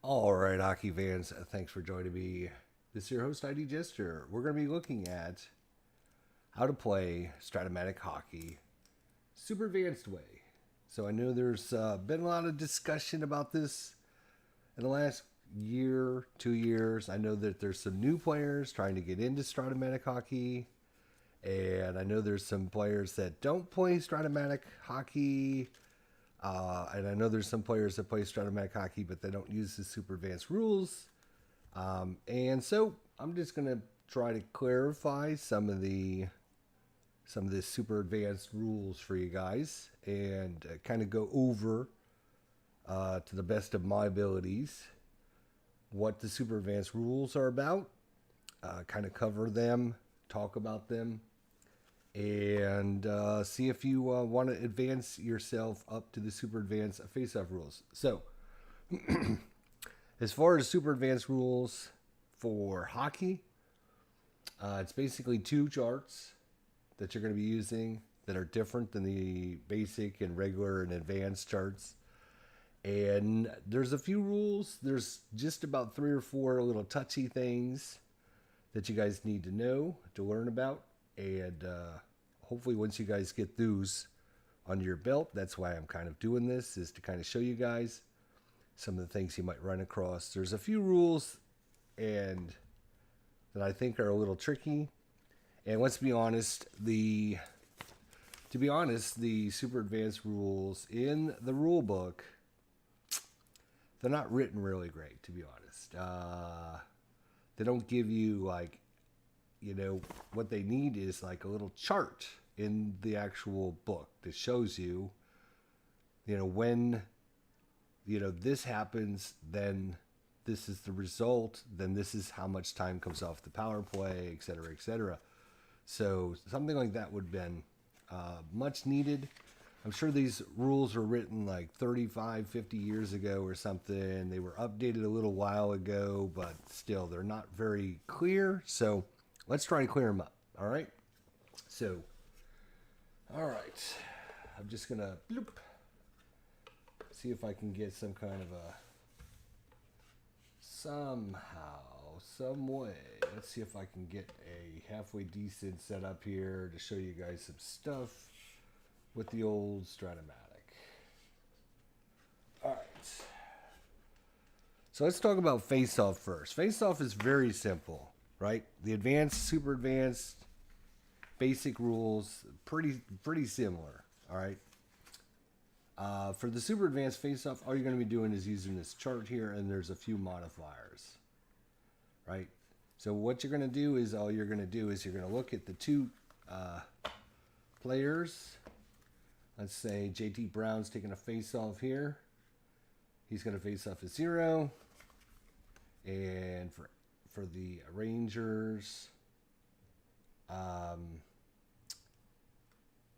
All right, hockey fans, thanks for joining me. This is your host, ID Jester. We're going to be looking at how to play Stratomatic hockey super advanced way. So I know there's been a lot of discussion about this in the last year, 2 years. I know that there's some new players trying to get into Stratomatic hockey. And I know there's some players that don't play Stratomatic hockey. And I know there's some players that play Stratomatic hockey, but they don't use the super advanced rules. And so I'm just going to try to clarify some of the super advanced rules for you guys and kind of go over to the best of my abilities what the super advanced rules are about, kind of cover them, talk about them, and see if you want to advance yourself up to the super advanced face-off rules. So, as far as super advanced rules for hockey, it's basically two charts that you're going to be using that are different than the basic and regular and advanced charts. And there's a few rules. There's just about 3 or 4 little touchy things that you guys need to know to learn about. And hopefully once you guys get those under your belt, that's why I'm kind of doing this, is to kind of show you guys some of the things you might run across. There's a few rules and that I think are a little tricky. And let's be honest, the super advanced rules in the rule book, they're not written really great, to be honest. They don't give you what they need is like a little chart in the actual book that shows you, when, this happens, then this is the result, then this is how much time comes off the power play, et cetera, et cetera. So something like that would have been much needed. I'm sure these rules were written like 35, 50 years ago or something. They were updated a little while ago, but still, they're not very clear. So let's try to clear them up. All right. So, all right. I'm just going to see if I can get some kind of some way. Let's see if I can get a halfway decent setup here to show you guys some stuff with the old Stratomatic. All right. So let's talk about face-off first. Face-off is very simple, right? The advanced, super advanced, basic rules, pretty similar, all right? For the super advanced face-off, all you're going to be doing is using this chart here, and there's a few modifiers, right? So what you're going to do is you're going to look at the two players. Let's say JT Brown's taking a face-off here. He's going to face off a 0. And for the Rangers,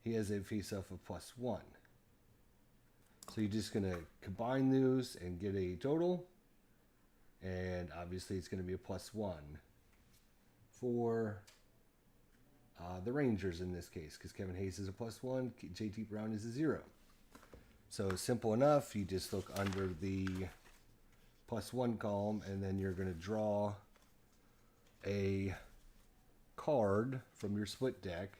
he has a face-off of +1. So you're just going to combine those and get a total. And obviously it's going to be a +1 for the Rangers in this case, because Kevin Hayes is a +1, JT Brown is a 0. So simple enough. You just look under the +1 column, and then you're going to draw a card from your split deck.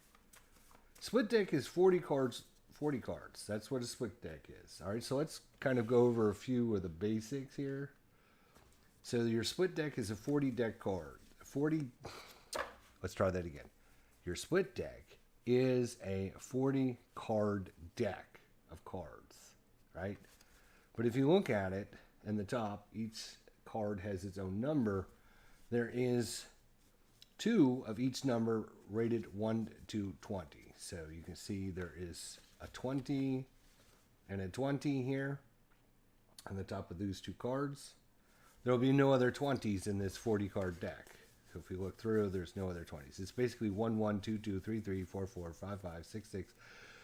Split deck is 40 cards. 40 cards. That's what a split deck is. All right, so let's kind of go over a few of the basics here. So your split deck is a 40 deck card. Let's try that again. Your split deck is a 40 card deck of cards, right? But if you look at it in the top, each card has its own number. There is 2 of each number rated 1 to 20. So you can see there is a 20 and a 20 here on the top of those 2 cards. There will be no other 20s in this 40 card deck. So if you look through, there's no other 20s. It's basically 1, 1, 2, 2, 3, 3, 4, 4, 5, 5, 6, 6,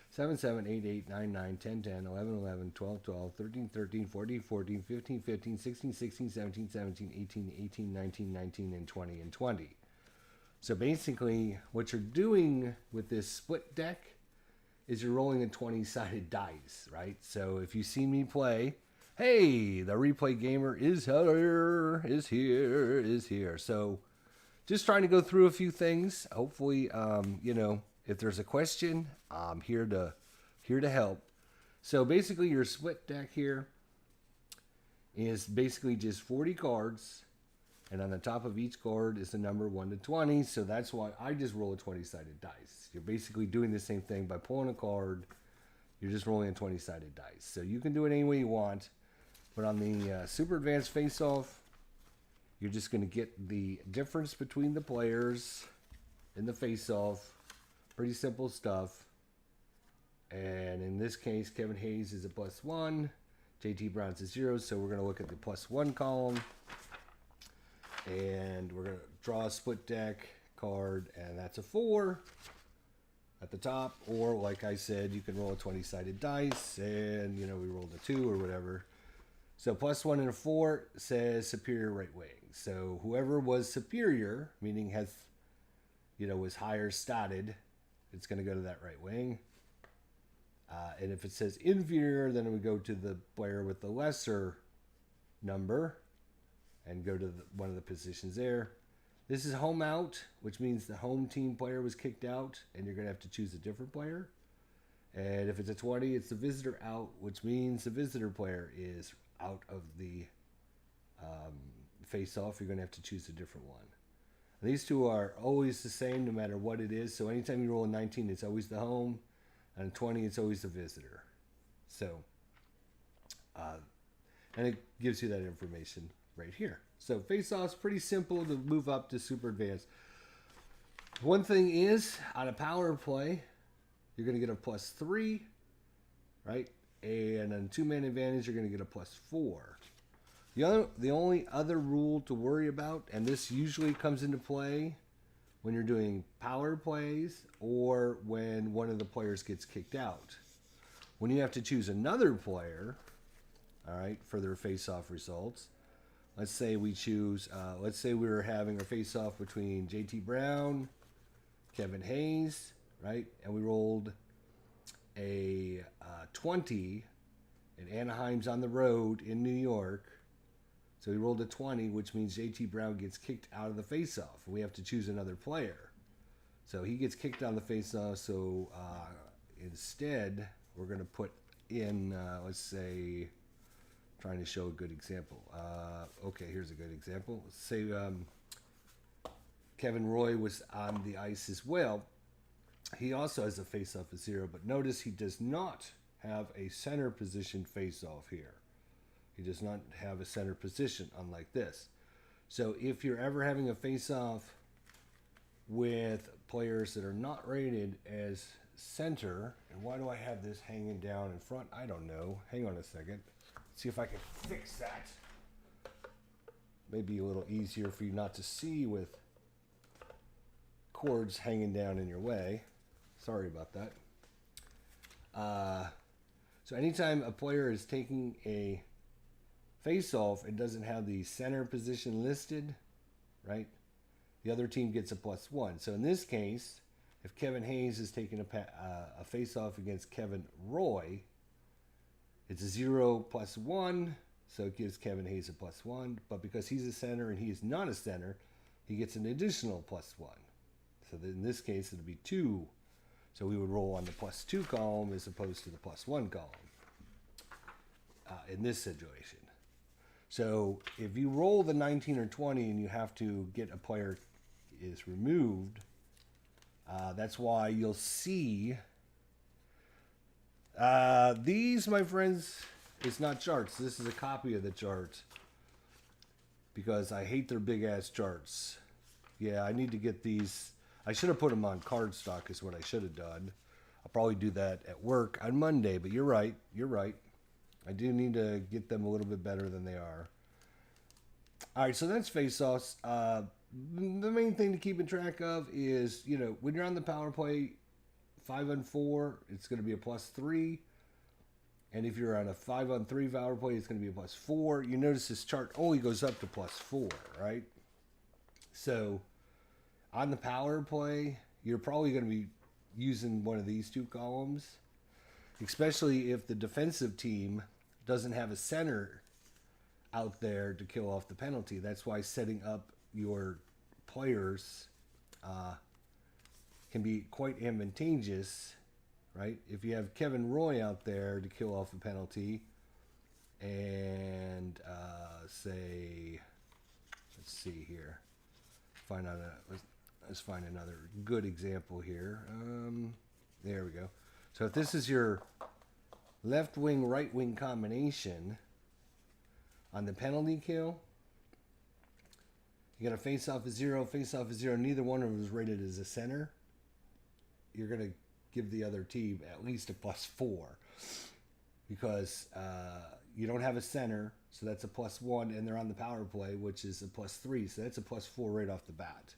7, 7, 8, 8, 9, 9, 10, 10, 11, 11, 12, 12, 13, 13, 14, 14, 15, 15, 16, 16, 17, 17, 18, 18, 19, 19, and 20, and 20. So basically, what you're doing with this split deck is you're rolling a 20-sided dice, right? So if you've seen me play, Hey, the replay gamer is here. So just trying to go through a few things. Hopefully, if there's a question, I'm here to help. So basically your split deck here is basically just 40 cards, and on the top of each card is the number 1 to 20. So that's why I just roll a 20-sided dice. You're basically doing the same thing by pulling a card. You're just rolling a 20-sided dice. So you can do it any way you want. But on the Super Advanced Face-Off, you're just going to get the difference between the players in the face-off. Pretty simple stuff. And in this case, Kevin Hayes is a +1. JT Brown's a 0. So we're going to look at the +1 column. And we're going to draw a split deck card. And that's a 4 at the top. Or like I said, you can roll a 20-sided dice. And, we rolled a 2 or whatever. So +1 and a 4 says superior right wing. So whoever was superior, meaning was higher statted, it's going to go to that right wing. And if it says inferior, then it would go to the player with the lesser number and go to one of the positions there. This is home out, which means the home team player was kicked out, and you're going to have to choose a different player. And if it's a 20, it's the visitor out, which means the visitor player is out of the face-off. You're going to have to choose a different one. And these two are always the same no matter what it is. So anytime you roll a 19, it's always the home. And a 20, it's always the visitor. So, and it gives you that information right here. So face-off's pretty simple to move up to super advanced. One thing is, on a power play, you're going to get a +3, right? And on 2-man advantage, you're going to get a +4. The only other rule to worry about, and this usually comes into play when you're doing power plays or when one of the players gets kicked out. When you have to choose another player, all right, for their face-off results, let's say we choose, let's say we were having a face-off between JT Brown, Kevin Hayes, right? And we rolled a 20, and Anaheim's on the road in New York. So we rolled a 20, which means JT Brown gets kicked out of the face-off. We have to choose another player. So he gets kicked out of the face-off. So instead, we're going to put in, let's say, trying to show a good example. Okay, here's a good example. Let's say Kevin Roy was on the ice as well. He also has a face-off of 0, but notice he does not have a center position face-off here. He does not have a center position, unlike this. So if you're ever having a face-off with players that are not rated as center, and why do I have this hanging down in front? I don't know. Hang on a second. Let's see if I can fix that. Maybe a little easier for you not to see with cords hanging down in your way. Sorry about that. So anytime a player is taking a face-off, it doesn't have the center position listed, right? The other team gets a +1. So in this case, if Kevin Hayes is taking a face-off against Kevin Roy, it's a 0 +1, so it gives Kevin Hayes a +1. But because he's a center and he is not a center, he gets an additional +1. So in this case, it'll be 2. So we would roll on the +2 column as opposed to the +1 column in this situation. So if you roll the 19 or 20 and you have to get a player is removed, that's why you'll see these, my friends, it's not charts. This is a copy of the chart because I hate their big ass charts. Yeah, I need to get these. I should have put them on cardstock is what I should have done. I'll probably do that at work on Monday, but you're right. You're right. I do need to get them a little bit better than they are. All right, so that's face-offs. The main thing to keep in track of is, when you're on the power play 5-on-4, it's going to be a +3. And if you're on a 5-on-3 power play, it's going to be a +4. You notice this chart only goes up to +4, right? So on the power play, you're probably going to be using one of these two columns, especially if the defensive team doesn't have a center out there to kill off the penalty. That's why setting up your players can be quite advantageous, right? If you have Kevin Roy out there to kill off a penalty, and say, let's see here, let's find another good example here. There we go. So if this is your left wing, right wing combination on the penalty kill, you got a face off of 0, face off of 0. Neither one of them is rated as a center. You're going to give the other team at least a +4 because you don't have a center, so that's a +1, and they're on the power play, which is a +3, so that's a +4 right off the bat.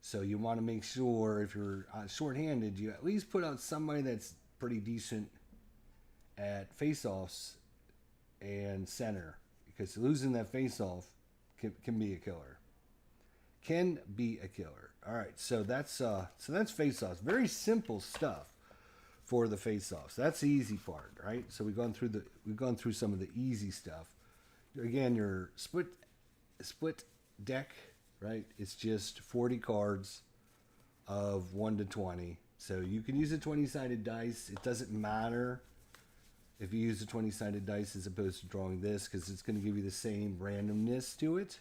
So you want to make sure if you're shorthanded, you at least put out somebody that's pretty decent at face-offs and center, because losing that face-off can be a killer. Can be a killer. All right, so that's face-offs. Very simple stuff for the face-offs. That's the easy part, right? So we've gone through some of the easy stuff. Again, your split deck, right? It's just 40 cards of 1 to 20. So you can use a 20-sided dice. It doesn't matter if you use a 20-sided dice as opposed to drawing this, because it's going to give you the same randomness to it.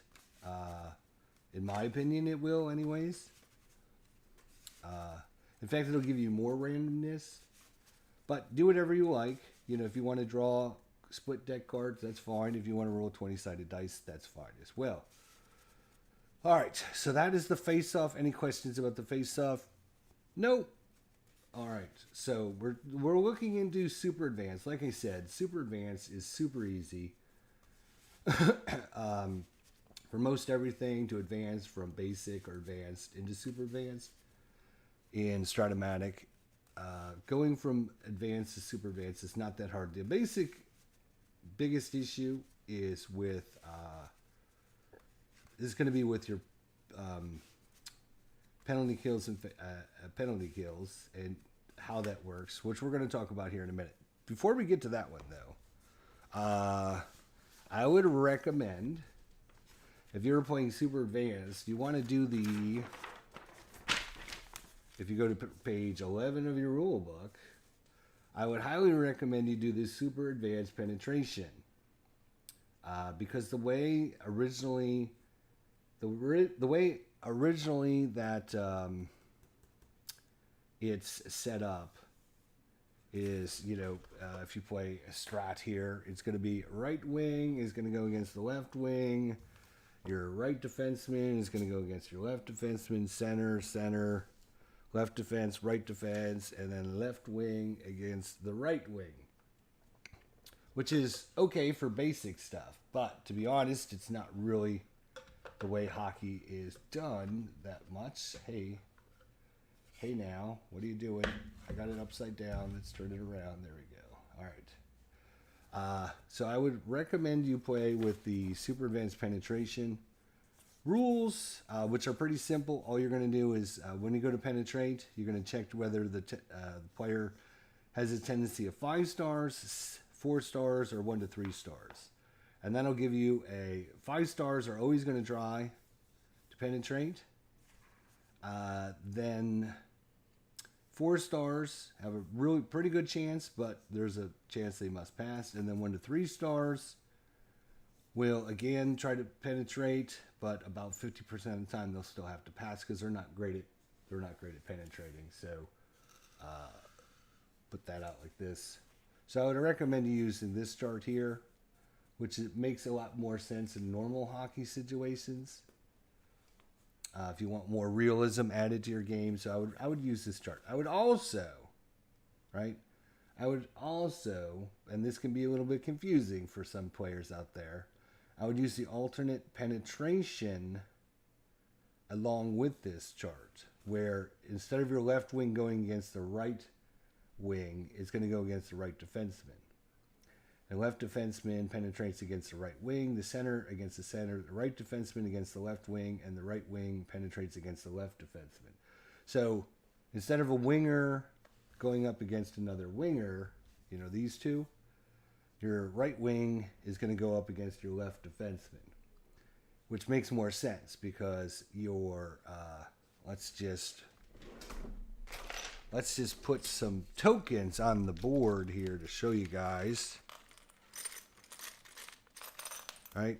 In my opinion, it will anyways. In fact, it'll give you more randomness. But do whatever you like. You know, if you want to draw split deck cards, that's fine. If you want to roll 20-sided dice, that's fine as well. All right, so that is the face-off. Any questions about the face-off? No. All right, so we're looking into super advanced. Like I said, super advanced is super easy. For most everything to advance from basic or advanced into super advanced in Stratomatic, going from advanced to super advanced is not that hard. The biggest issue is with is going to be with your penalty kills and how that works, which we're going to talk about here in a minute. Before we get to that one, though, I would recommend, if you're playing super advanced, you want to do if you go to page 11 of your rule book, I would highly recommend you do this super advanced penetration. Because the way originally that it's set up is, if you play a strat here, it's going to be right wing is going to go against the left wing. Your right defenseman is going to go against your left defenseman, center, left defense, right defense, and then left wing against the right wing. Which is okay for basic stuff, but to be honest, it's not really the way hockey is done that much. Hey now, what are you doing? I got it upside down. Let's turn it around. There we go. All right. So I would recommend you play with the super advanced penetration rules, which are pretty simple. All you're going to do is when you go to penetrate, you're going to check whether the player has a tendency of 5 stars, 4 stars, or 1 to 3 stars. And that'll give you 5 stars are always going to try to penetrate. Then 4 stars have a really pretty good chance, but there's a chance they must pass. And then 1 to 3 stars will again try to penetrate, but about 50% of the time they'll still have to pass because they're not great at penetrating. So put that out like this. So I would recommend you using this chart here, which makes a lot more sense in normal hockey situations. If you want more realism added to your game, so I would use this chart. I would also, and this can be a little bit confusing for some players out there, I would use the alternate penetration along with this chart, where instead of your left wing going against the right wing, it's going to go against the right defenseman. The left defenseman penetrates against the right wing, the center against the center, the right defenseman against the left wing, and the right wing penetrates against the left defenseman. So instead of a winger going up against another winger, these two, your right wing is going to go up against your left defenseman, which makes more sense because your let's just put some tokens on the board here to show you guys. Right?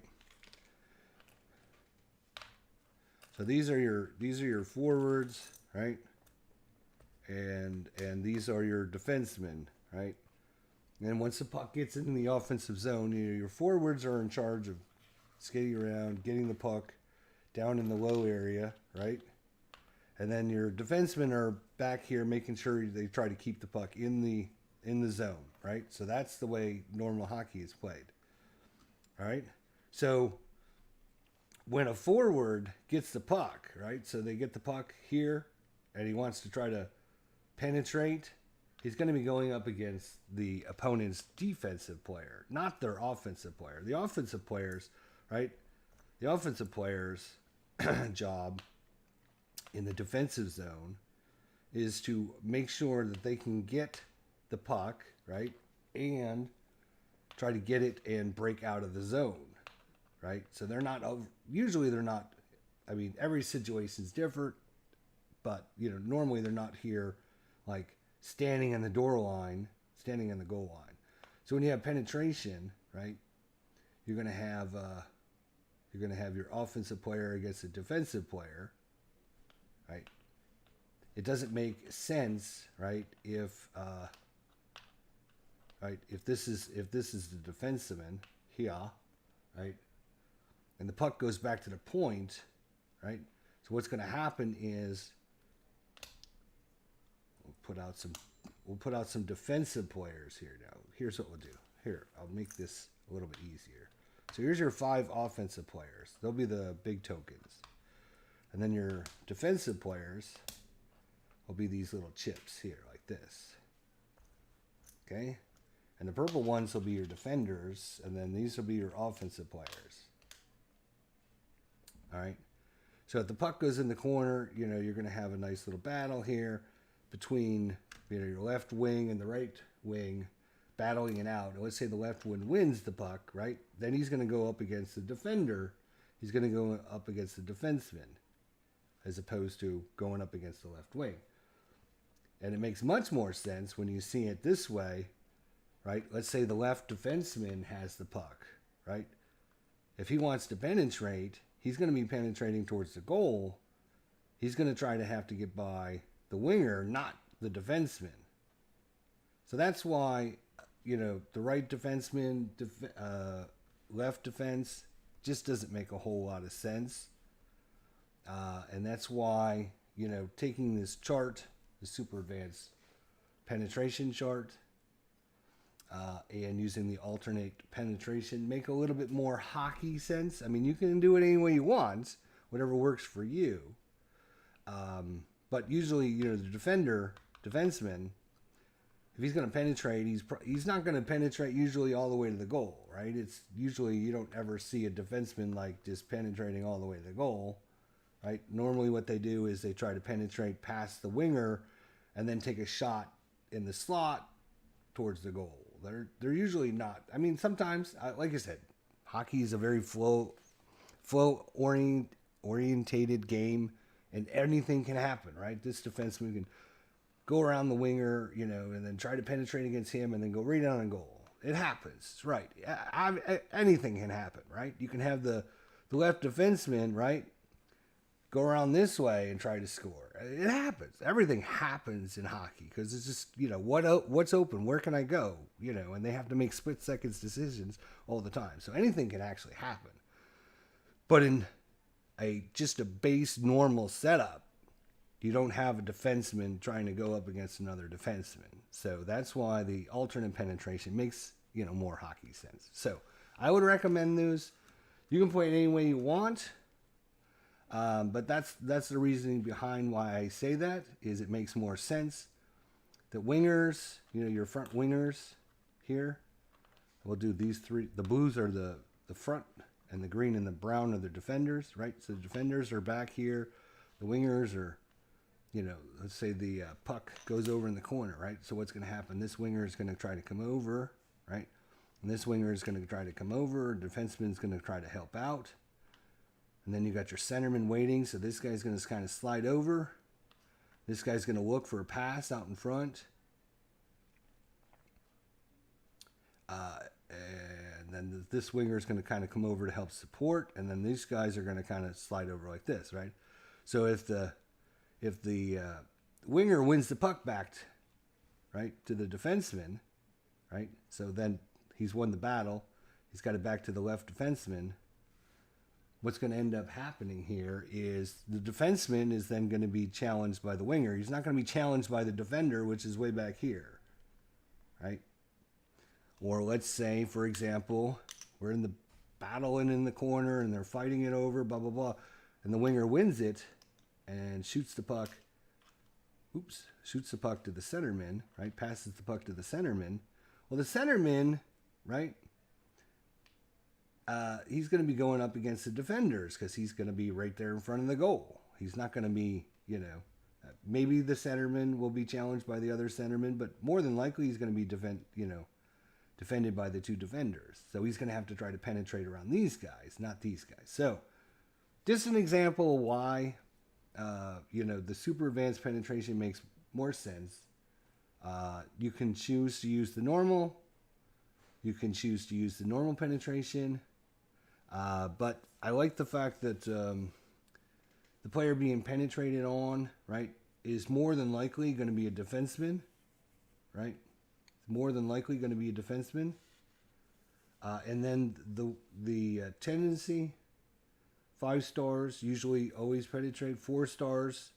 So these are your forwards, right? And these are your defensemen, right? And once the puck gets in the offensive zone, your forwards are in charge of skating around, getting the puck down in the low area, right? And then your defensemen are back here making sure they try to keep the puck in the zone, right? So that's the way normal hockey is played. All right? So when a forward gets the puck, right? So they get the puck here and he wants to try to penetrate, he's going to be going up against the opponent's defensive player, not their offensive player. The offensive players, right? The offensive player's job in the defensive zone is to make sure that they can get the puck, right? And try to get it and break out of the zone, right? So usually they're not, I mean, every situation is different, but, normally they're not here like standing in the goal line. So when you have penetration, right, you're going to have your offensive player against a defensive player, right? It doesn't make sense, right, if this is the defenseman here, right, and the puck goes back to the point, right? So what's going to happen is we'll put out some defensive players here now. Here's what we'll do. Here, I'll make this a little bit easier. So here's your 5 offensive players. They'll be the big tokens. And then your defensive players will be these little chips here, like this. Okay? And the purple ones will be your defenders, and then these will be your offensive players. All right? So if the puck goes in the corner, you're going to have a nice little battle here between your left wing and the right wing battling it out. And let's say the left wing wins the puck, right? Then he's going to go up against the defender. He's going to go up against the defenseman as opposed to going up against the left wing. And it makes much more sense when you see it this way, right? Let's say the left defenseman has the puck, right? If he wants to penetrate, he's going to be penetrating towards the goal. He's going to try to have to get by the winger, not the defenseman. So that's why, the right defenseman, left defense just doesn't make a whole lot of sense. And that's why, taking this chart, the super advanced penetration chart, and using the alternate penetration make a little bit more hockey sense. I mean, you can do it any way you want, whatever works for you. But usually, the defenseman, if he's going to penetrate, he's not going to penetrate usually all the way to the goal, right? It's usually you don't ever see a defenseman like just penetrating all the way to the goal, right? Normally what they do is they try to penetrate past the winger and then take a shot in the slot towards the goal. They're usually not. I mean, sometimes, like I said, hockey is a very flow orientated game. And anything can happen, right? This defenseman can go around the winger, and then try to penetrate against him and then go right down and goal. It happens, right? Anything can happen, right? You can have the left defenseman, right, go around this way and try to score. It happens. Everything happens in hockey because it's just, what's open? Where can I go? And they have to make split-second decisions all the time. So anything can actually happen. But in just a base normal setup, you don't have a defenseman trying to go up against another defenseman. So that's why the alternate penetration makes, more hockey sense. So I would recommend those. You can play it any way you want. But that's the reasoning behind why I say that, is it makes more sense. The wingers, your front wingers here, we'll do these 3. The blues are the front, and the green and the brown are the defenders, right? So the defenders are back here. The wingers are, let's say the puck goes over in the corner, right? So what's going to happen? This winger is going to try to come over, right? And this winger is going to try to come over. Defenseman is going to try to help out. And then you got your centerman waiting. So this guy's going to kind of slide over. This guy's going to look for a pass out in front. And then this winger is going to kind of come over to help support. And then these guys are going to kind of slide over like this, right? So if the winger wins the puck back, right, to the defenseman, right? So then he's won the battle. He's got it back to the left defenseman. What's going to end up happening here is the defenseman is then going to be challenged by the winger. He's not going to be challenged by the defender, which is way back here, right? Or let's say, for example, we're in the battle and in the corner and they're fighting it over, blah, blah, blah. And the winger wins it and shoots the puck. Oops, shoots the puck to the centerman, right? Passes the puck to the centerman. Well, the centerman, right? He's going to be going up against the defenders because he's going to be right there in front of the goal. He's not going to be, maybe the centerman will be challenged by the other centerman, but more than likely he's going to be defended by the two defenders. So he's going to have to try to penetrate around these guys, not these guys. So just an example of why, the super advanced penetration makes more sense. You can choose to use the normal. You can choose to use the normal penetration. But I like the fact that the player being penetrated on, right, is more than likely going to be a defenseman, right? More than likely going to be a defenseman. And then the tendency, 5 stars, usually always penetrate. 4 stars,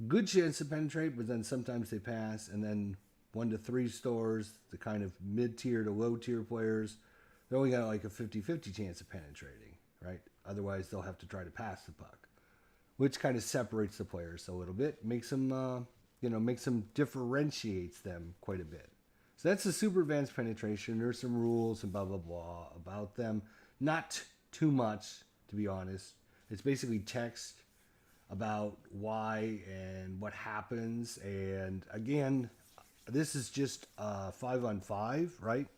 good chance to penetrate, but then sometimes they pass. And then 1 to 3 stars, the kind of mid-tier to low-tier players, they only got like a 50-50 chance of penetrating, right? Otherwise, they'll have to try to pass the puck, which kind of separates the players a little bit, makes them, differentiates them quite a bit. So that's the super advanced penetration. There's some rules and blah, blah, blah about them. Not too much, to be honest. It's basically text about why and what happens. And again, this is just 5-on-5, right?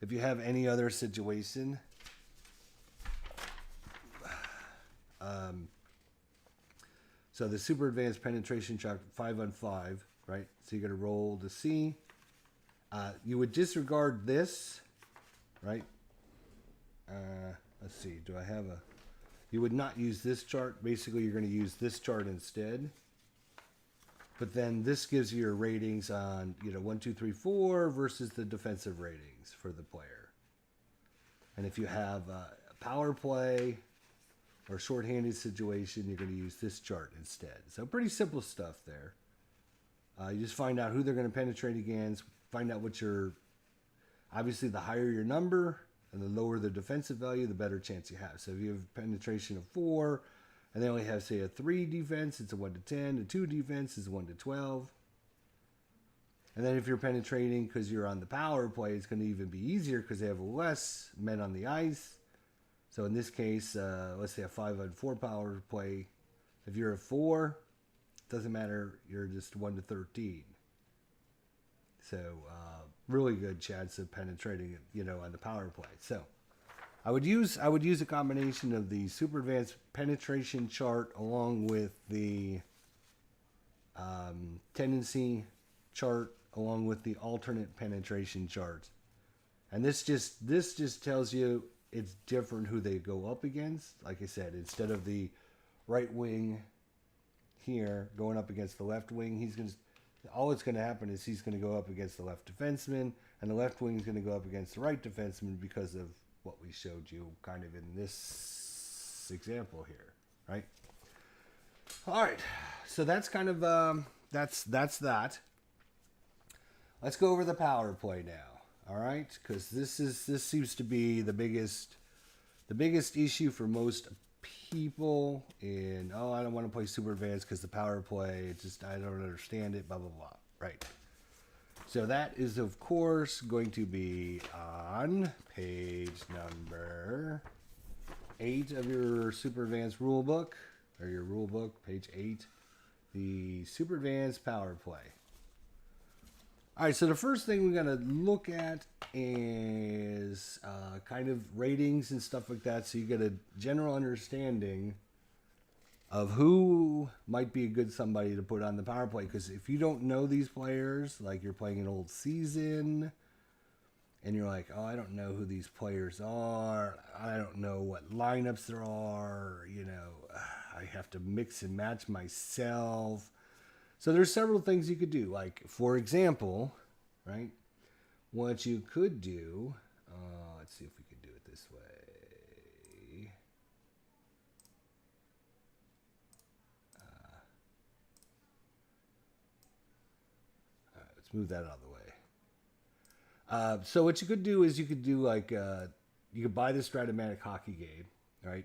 If you have any other situation, so the super advanced penetration shot 5-on-5, right? So you got to roll the C. You would disregard this, right? Let's see. Do I have a? You would not use this chart. Basically, you're going to use this chart instead. But then this gives you your ratings on, 1, 2, 3, 4 versus the defensive ratings for the player. And if you have a power play or shorthanded situation, you're going to use this chart instead. So pretty simple stuff there. You just find out who they're going to penetrate against. Find out what obviously the higher your number and the lower the defensive value, the better chance you have. So if you have penetration of 4, and they only have, say, a 3 defense, it's a 1 to 10. A 2 defense is 1 to 12. And then if you're penetrating because you're on the power play, it's going to even be easier because they have less men on the ice. So in this case, let's say a 5-on-4 power play. If you're a 4, it doesn't matter. You're just 1 to 13. So really good chance of penetrating, on the power play. So I would use a combination of the super advanced penetration chart along with the tendency chart along with the alternate penetration chart. And this just tells you it's different who they go up against. Like I said, instead of the right wing here going up against the left wing, all that's going to happen is he's going to go up against the left defenseman, and the left wing is going to go up against the right defenseman because of what we showed you kind of in this example here, right? All right, so that's kind of that's that. Let's go over the power play now. All right, because this seems to be the biggest issue for most people. In I don't want to play super advanced because the power play, I don't understand it. Blah blah blah. Right. So that is, of course, going to be on page number 8 of your Super Advanced Rule Book, or your Rule Book, page 8, the Super Advanced Power Play. All right, so the first thing we're going to look at is kind of ratings and stuff like that, so you get a general understanding of who might be a good somebody to put on the power play. Because if you don't know these players, like you're playing an old season, and you're like, oh, I don't know who these players are, I don't know what lineups there are, you know, I have to mix and match myself. So there's several things you could do. Like, for example, right, what you could do, let's see if we can do it this way. All right, let's move that out of the way. So what you could do is you could do like, you could buy the Stratomatic hockey game, right?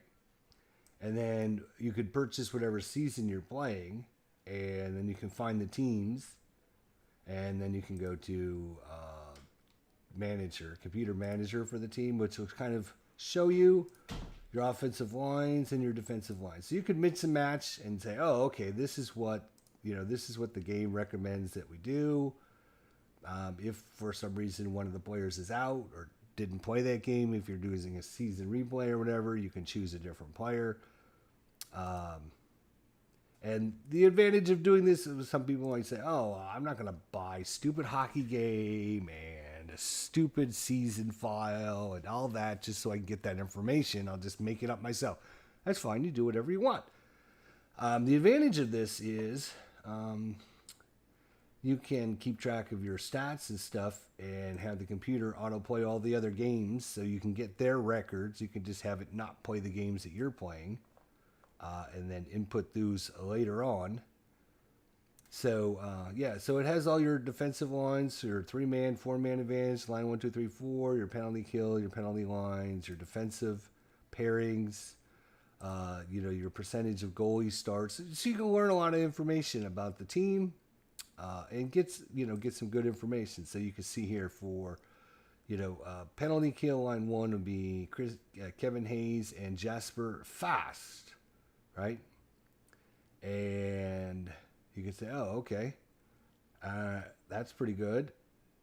And then you could purchase whatever season you're playing, and then you can find the teams, and then you can go to computer manager for the team, which will kind of show you your offensive lines and your defensive lines. So you could mix and match and say, oh, okay, this is what the game recommends that we do. If for some reason one of the players is out or didn't play that game, if you're doing a season replay or whatever, you can choose a different player. And the advantage of doing this is some people might say, oh, I'm not going to buy stupid hockey game and a stupid season file and all that just so I can get that information. I'll just make it up myself. That's fine. You do whatever you want. The advantage of this is you can keep track of your stats and stuff and have the computer autoplay all the other games so you can get their records. You can just have it not play the games that you're playing. And then input those later on. So, so it has all your defensive lines, your 3-man, 4-man advantage, line 1, 2, 3, 4, your penalty kill, your penalty lines, your defensive pairings, your percentage of goalie starts. So you can learn a lot of information about the team and get some good information. So you can see here for, penalty kill line 1 would be Kevin Hayes and Jasper Fast. Right? And you can say, oh, okay. That's pretty good.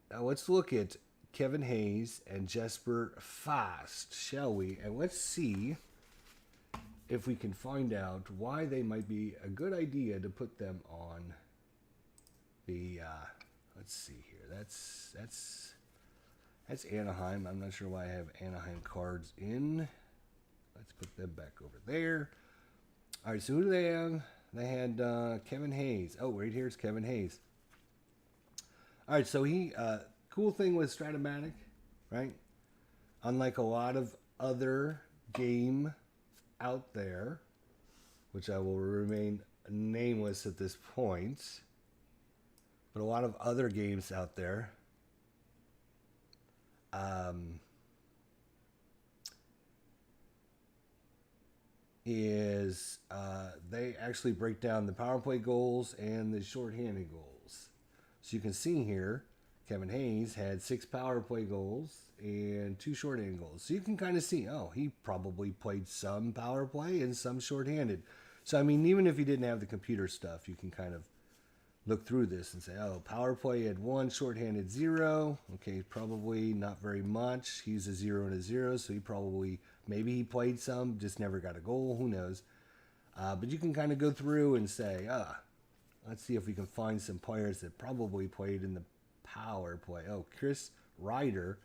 Now let's look at Kevin Hayes and Jesper Fast, shall we? And let's see if we can find out why they might be a good idea to put them on the, let's see here. That's Anaheim. I'm not sure why I have Anaheim cards in. Let's put them back over there. All right, so who do they have? They had Kevin Hayes. Oh, right here's Kevin Hayes. All right, so cool thing with Stratomatic, right? Unlike a lot of other game out there, which I will remain nameless at this point, but a lot of other games out there, is they actually break down the power play goals and the shorthanded goals. So you can see here, Kevin Hayes had 6 power play goals and 2 shorthanded goals. So you can kind of see, oh, he probably played some power play and some shorthanded. So, I mean, even if you didn't have the computer stuff, you can kind of look through this and say, oh, power play had 1, shorthanded 0. Okay, probably not very much. He's a 0 and a 0, so maybe he played some, just never got a goal. Who knows? But you can kind of go through and say, let's see if we can find some players that probably played in the power play. Oh, Chris Ryder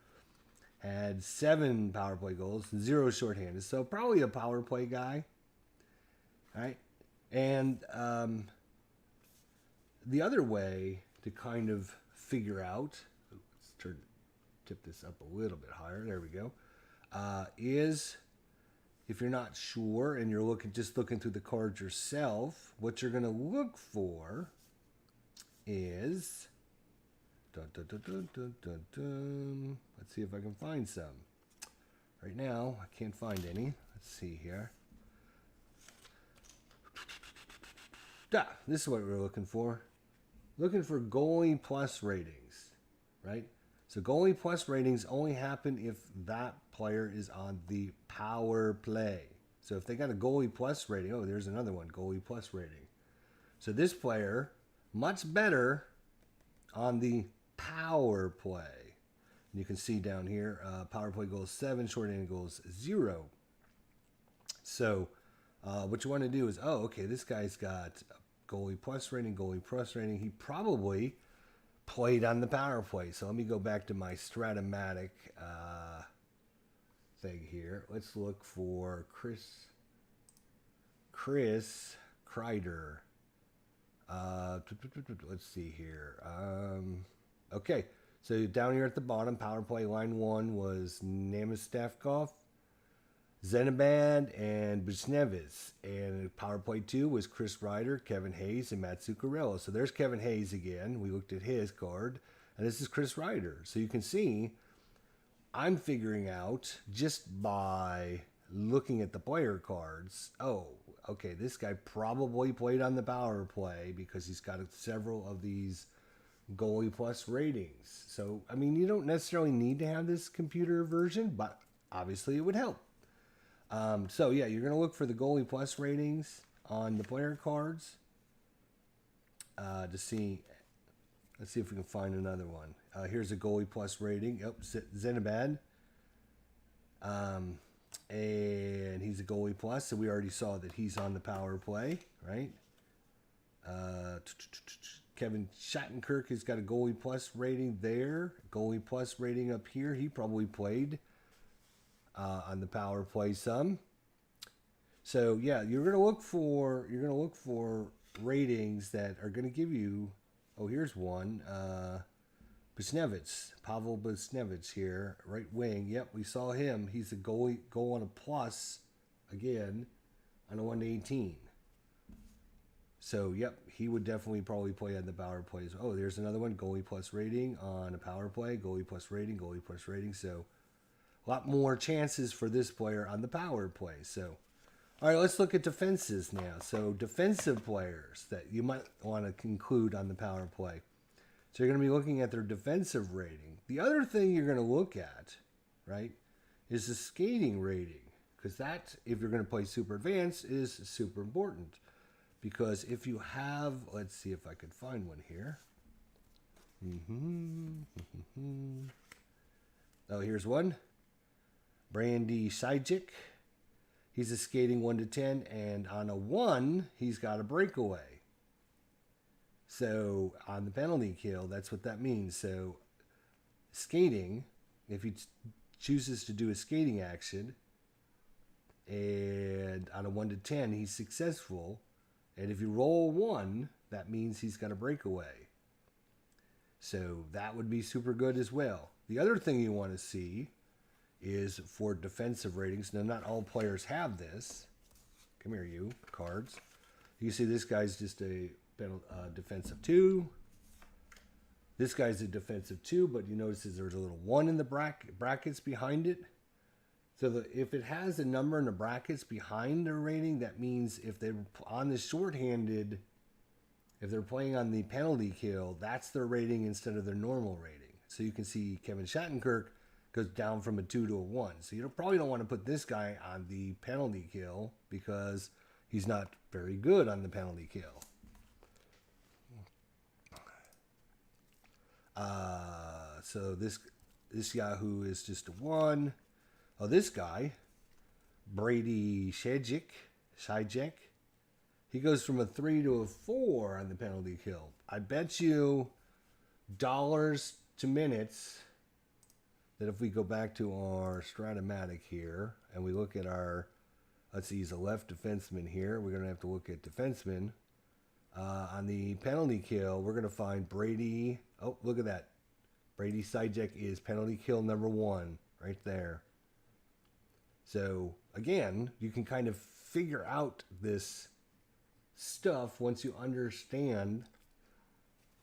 had 7 power play goals, 0 shorthanded. So probably a power play guy. All right. And the other way to kind of figure out, let's tip this up a little bit higher. There we go. Is if you're not sure and you're just looking through the cards yourself, what you're going to look for is, let's see if I can find some. Right now, I can't find any. Let's see here. This is what we're looking for. Looking for goalie plus ratings, right? So goalie plus ratings only happen if that player is on the power play. So if they got a goalie plus rating, oh, there's another one, goalie plus rating. So this player, much better on the power play. And you can see down here, power play goals 7, shorthanded goals 0. So what you want to do is, oh, okay, this guy's got a goalie plus rating, goalie plus rating. He probably played on the power play. So let me go back to my STRATOMATIC thing here. Let's look for Chris Kreider. Let's see here. Okay, so down here at the bottom, power play line 1 was Namestnikov, Zibanejad, and Buchnevich. And power play 2 was Chris Kreider, Kevin Hayes, and Matt Zuccarello. So there's Kevin Hayes again. We looked at his card. And this is Chris Kreider. So you can see I'm figuring out just by looking at the player cards, oh, okay, this guy probably played on the power play because he's got several of these goalie plus ratings. So, I mean, you don't necessarily need to have this computer version, but obviously it would help. So, yeah, you're going to look for the goalie plus ratings on the player cards to see. Let's see if we can find another one. Here's a goalie plus rating. Yep, Zibanejad. And he's a goalie plus, so we already saw that he's on the power play, right? Kevin Shattenkirk has got a goalie plus rating there. Goalie plus rating up here. He probably played on the power play some. So yeah, you're gonna look for ratings that are gonna give you. Oh, here's one. Buchnevich, Pavel Buchnevich here, right wing. Yep, we saw him. He's a goal on a plus again on a 1-18. So, yep, he would definitely probably play on the power plays. Oh, there's another one, goalie plus rating on a power play, goalie plus rating, goalie plus rating. So, a lot more chances for this player on the power play. So, all right, let's look at defenses now. So, defensive players that you might want to include on the power play. So you're going to be looking at their defensive rating. The other thing you're going to look at, right, is the skating rating. Because that, if you're going to play super advanced, is super important. Because if you have, let's see if I could find one here. Oh, here's one. Brandy Sijic. He's a skating 1 to 10, and on a 1, he's got a breakaway. So on the penalty kill, that's what that means. So skating, if he chooses to do a skating action, and on a 1 to 10, he's successful. And if you roll 1, that means he's got a breakaway. So that would be super good as well. The other thing you want to see is for defensive ratings. Now, not all players have this. Come here, you cards. You see this guy's just a defensive 2. This guy's a defensive 2, but you notice there's a little 1 in the brackets behind it. So if it has a number in the brackets behind their rating, that means if they're on the shorthanded, if they're playing on the penalty kill, that's their rating instead of their normal rating. So you can see Kevin Shattenkirk goes down from a 2 to a 1. So you probably don't want to put this guy on the penalty kill because he's not very good on the penalty kill. So this Yahoo is just a 1. Oh, this guy, Brady Shajek, he goes from a 3 to a 4 on the penalty kill. I bet you dollars to minutes that if we go back to our STRATOMATIC here and we look at our, let's see, he's a left defenseman here. We're going to have to look at defenseman. On the penalty kill, we're going to find Brady. Oh, look at that. Brady Sijic is penalty kill number 1 right there. So, again, you can kind of figure out this stuff once you understand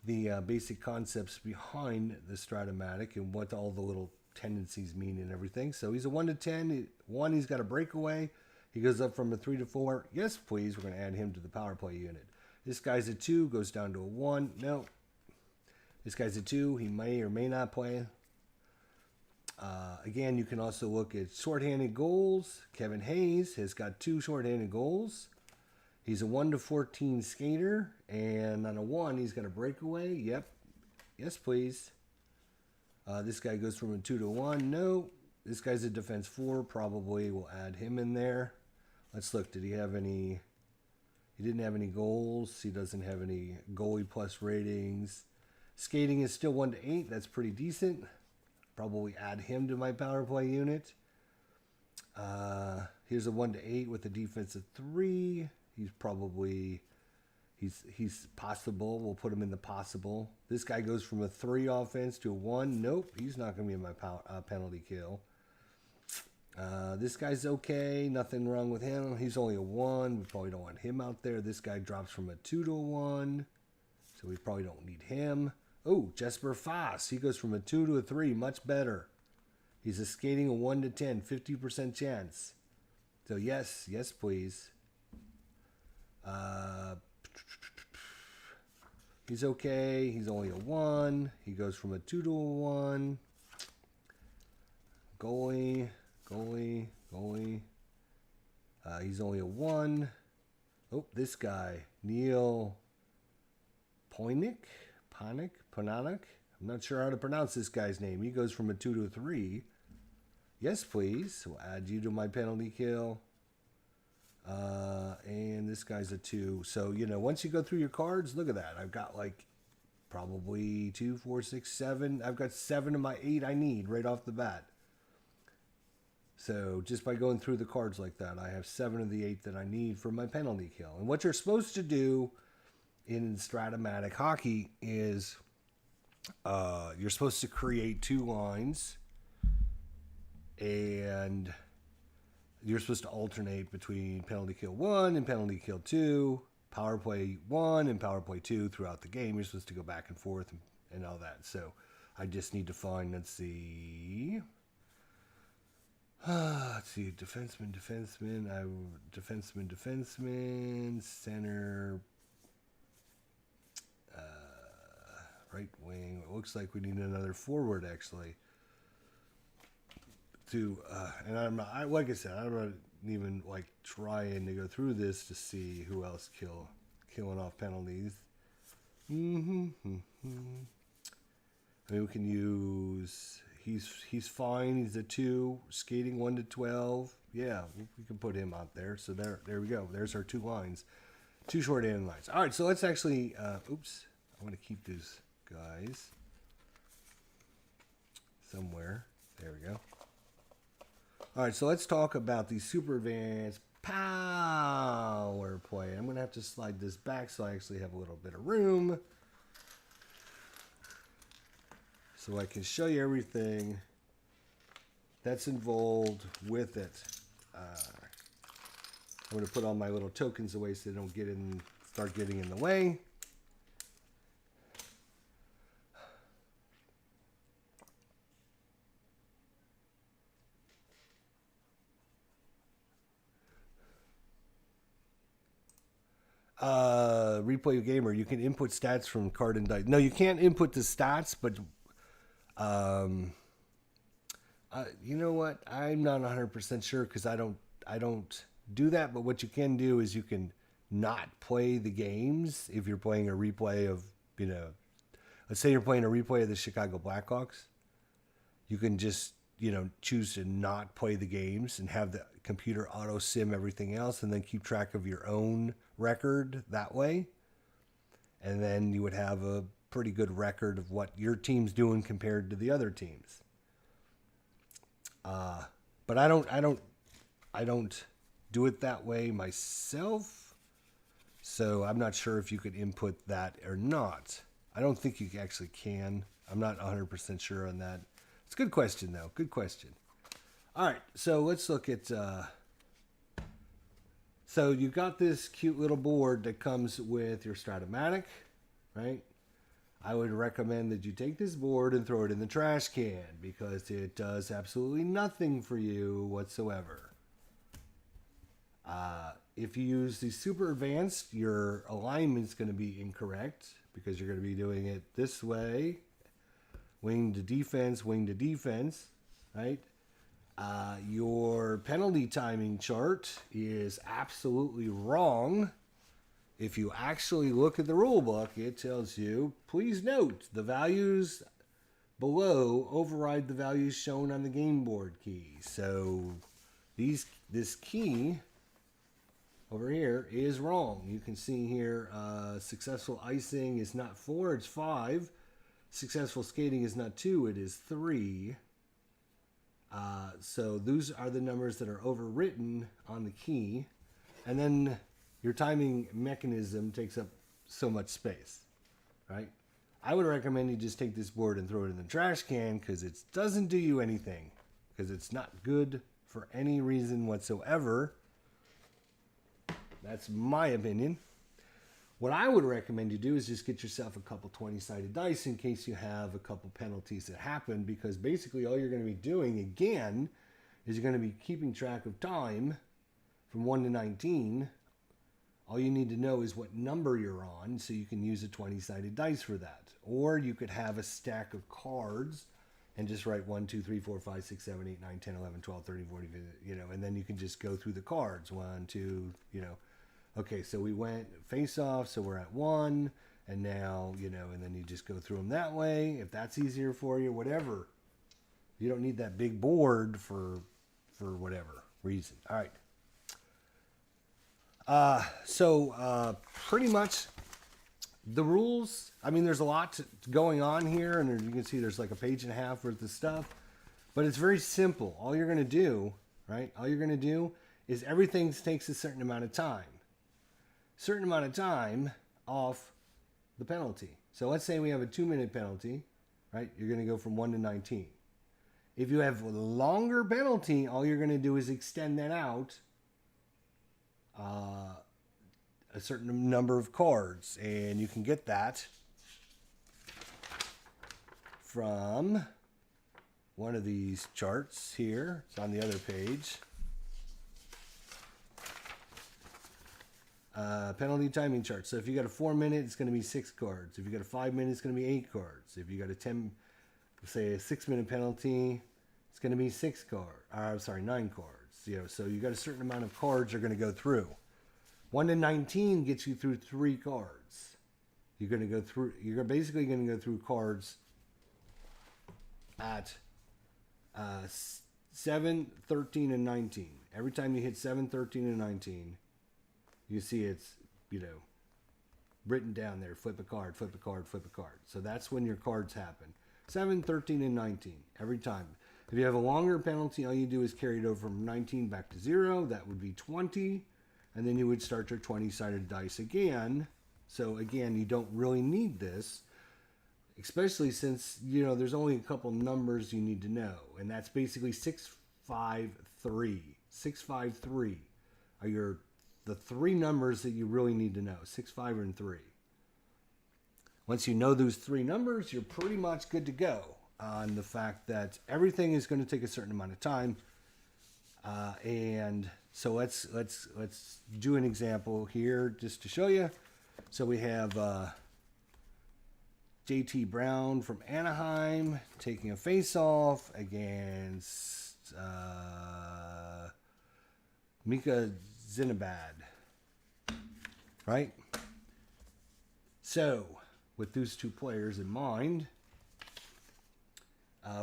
the basic concepts behind the STRATOMATIC and what all the little tendencies mean and everything. So he's a 1 to 10. 1, he's got a breakaway. He goes up from a 3 to 4. Yes, please. We're going to add him to the power play unit. This guy's a 2, goes down to a 1. No. This guy's a 2. He may or may not play. Again, you can also look at shorthanded goals. Kevin Hayes has got 2 shorthanded goals. He's a 1 to 14 skater. And on a 1, he's got a breakaway. Yep. Yes, please. This guy goes from a 2 to 1. No. This guy's a defense 4. Probably we'll add him in there. Let's look. Did he have any? He didn't have any goals. He doesn't have any goalie plus ratings. Skating is still 1 to 8. That's pretty decent. Probably add him to my power play unit. Here's a 1 to 8 with a defense of 3. He's probably he's possible. We'll put him in the possible. This guy goes from a 3 offense to a 1. Nope, he's not going to be in my penalty kill. This guy's okay. Nothing wrong with him. He's only a 1. We probably don't want him out there. This guy drops from a 2 to a 1. So we probably don't need him. Oh, Jesper Foss. He goes from a 2 to a 3. Much better. He's a skating a 1 to 10. 50% chance. So yes, yes please. He's okay. He's only a 1. He goes from a 2 to a 1. Goalie. He's only a 1. Oh, this guy, Neil Ponik. I'm not sure how to pronounce this guy's name. He goes from a 2 to a 3. Yes, please. We'll add you to my penalty kill. And this guy's a 2. So, you know, once you go through your cards, look at that. I've got like probably 2, 4, 6, 7. I've got 7 of my 8 I need right off the bat. So just by going through the cards like that, I have 7 of the 8 that I need for my penalty kill. And what you're supposed to do in Stratomatic hockey is you're supposed to create 2 lines, and you're supposed to alternate between penalty kill 1 and penalty kill 2, power play 1 and power play 2 throughout the game. You're supposed to go back and forth and all that. So I just need to find, let's see, defenseman, center, right wing. It looks like we need another forward actually. And I'm not, like I said, I'm not even like trying to go through this to see who else killing off penalties. I mean, we can use. He's fine. He's a 2, skating 1 to 12. Yeah, we can put him out there. So there we go. There's our 2 lines, 2 short-handed lines. All right, so let's actually. Oops, I want to keep these guys somewhere. There we go. All right, so let's talk about the super advanced power play. I'm going to have to slide this back so I actually have a little bit of room, so I can show you everything that's involved with it. I'm going to put all my little tokens away so they don't start getting in the way. Replay Gamer, you can input stats from card and dice. No, you can't input the stats, but you know what? I'm not 100% sure because I don't do that. But what you can do is you can not play the games if you're playing a replay of, you know, let's say you're playing a replay of the Chicago Blackhawks. You can just, you know, choose to not play the games and have the computer auto sim everything else, and then keep track of your own record that way. And then you would have a pretty good record of what your team's doing compared to the other teams. But I don't do it that way myself. So I'm not sure if you could input that or not. I don't think you actually can. I'm not 100% sure on that. It's a good question though. Good question. All right. So let's look at, so you got this cute little board that comes with your Stratomatic, right? I would recommend that you take this board and throw it in the trash can because it does absolutely nothing for you whatsoever. If you use the super advanced, your alignment is going to be incorrect because you're going to be doing it this way. Wing to defense, right? Your penalty timing chart is absolutely wrong. If you actually look at the rule book, it tells you, please note, the values below override the values shown on the game board key. So this key over here is wrong. You can see here successful icing is not 4, it's 5. Successful skating is not 2, it is 3. So those are the numbers that are overwritten on the key. And then your timing mechanism takes up so much space, right? I would recommend you just take this board and throw it in the trash can because it doesn't do you anything. Because it's not good for any reason whatsoever. That's my opinion. What I would recommend you do is just get yourself a couple 20-sided dice in case you have a couple penalties that happen, because basically all you're going to be doing again is you're going to be keeping track of time from 1 to 19. All you need to know is what number you're on, so you can use a 20-sided dice for that. Or you could have a stack of cards and just write 1, 2, 3, 4, 5, 6, 7, 8, 9, 10, 11, 12, 13, 14, 15, you know, and then you can just go through the cards. 1, 2, you know. Okay, so we went face off, so we're at 1, and now, you know, and then you just go through them that way. If that's easier for you, whatever. You don't need that big board for whatever reason. All right. So pretty much the rules, I mean, there's a lot going on here, and you can see there's like a page and a half worth of stuff, but it's very simple. All you're going to do, right? All you're going to do is everything takes a certain amount of time. Certain amount of time off the penalty. So let's say we have a 2-minute penalty, right? You're going to go from 1 to 19. If you have a longer penalty, all you're going to do is extend that out a certain number of cards, and you can get that from one of these charts here. It's on the other page. Penalty timing chart. So if you got a 4-minute, it's going to be 6 cards. If you got a 5-minute, it's going to be 8 cards. If you got a 6-minute penalty, it's going to be 9 cards. You know, so you got a certain amount of cards you're going to go through. 1 to 19 gets you through 3 cards. You're basically going to go through cards at 7, 13, and 19. Every time you hit 7, 13, and 19, you see it's, you know, written down there. Flip a card, flip a card, flip a card. So that's when your cards happen. 7, 13, and 19 every time. If you have a longer penalty, all you do is carry it over from 19 back to 0. That would be 20. And then you would start your 20-sided dice again. So again, you don't really need this, especially since, you know, there's only a couple numbers you need to know. And that's basically 6, 5, 3. 6, 5, 3 are the 3 numbers that you really need to know. 6, 5, and 3. Once you know those 3 numbers, you're pretty much good to go on the fact that everything is going to take a certain amount of time. And so let's do an example here just to show you. So we have JT Brown from Anaheim taking a face-off against Mika Zibanejad, right? So with those 2 players in mind,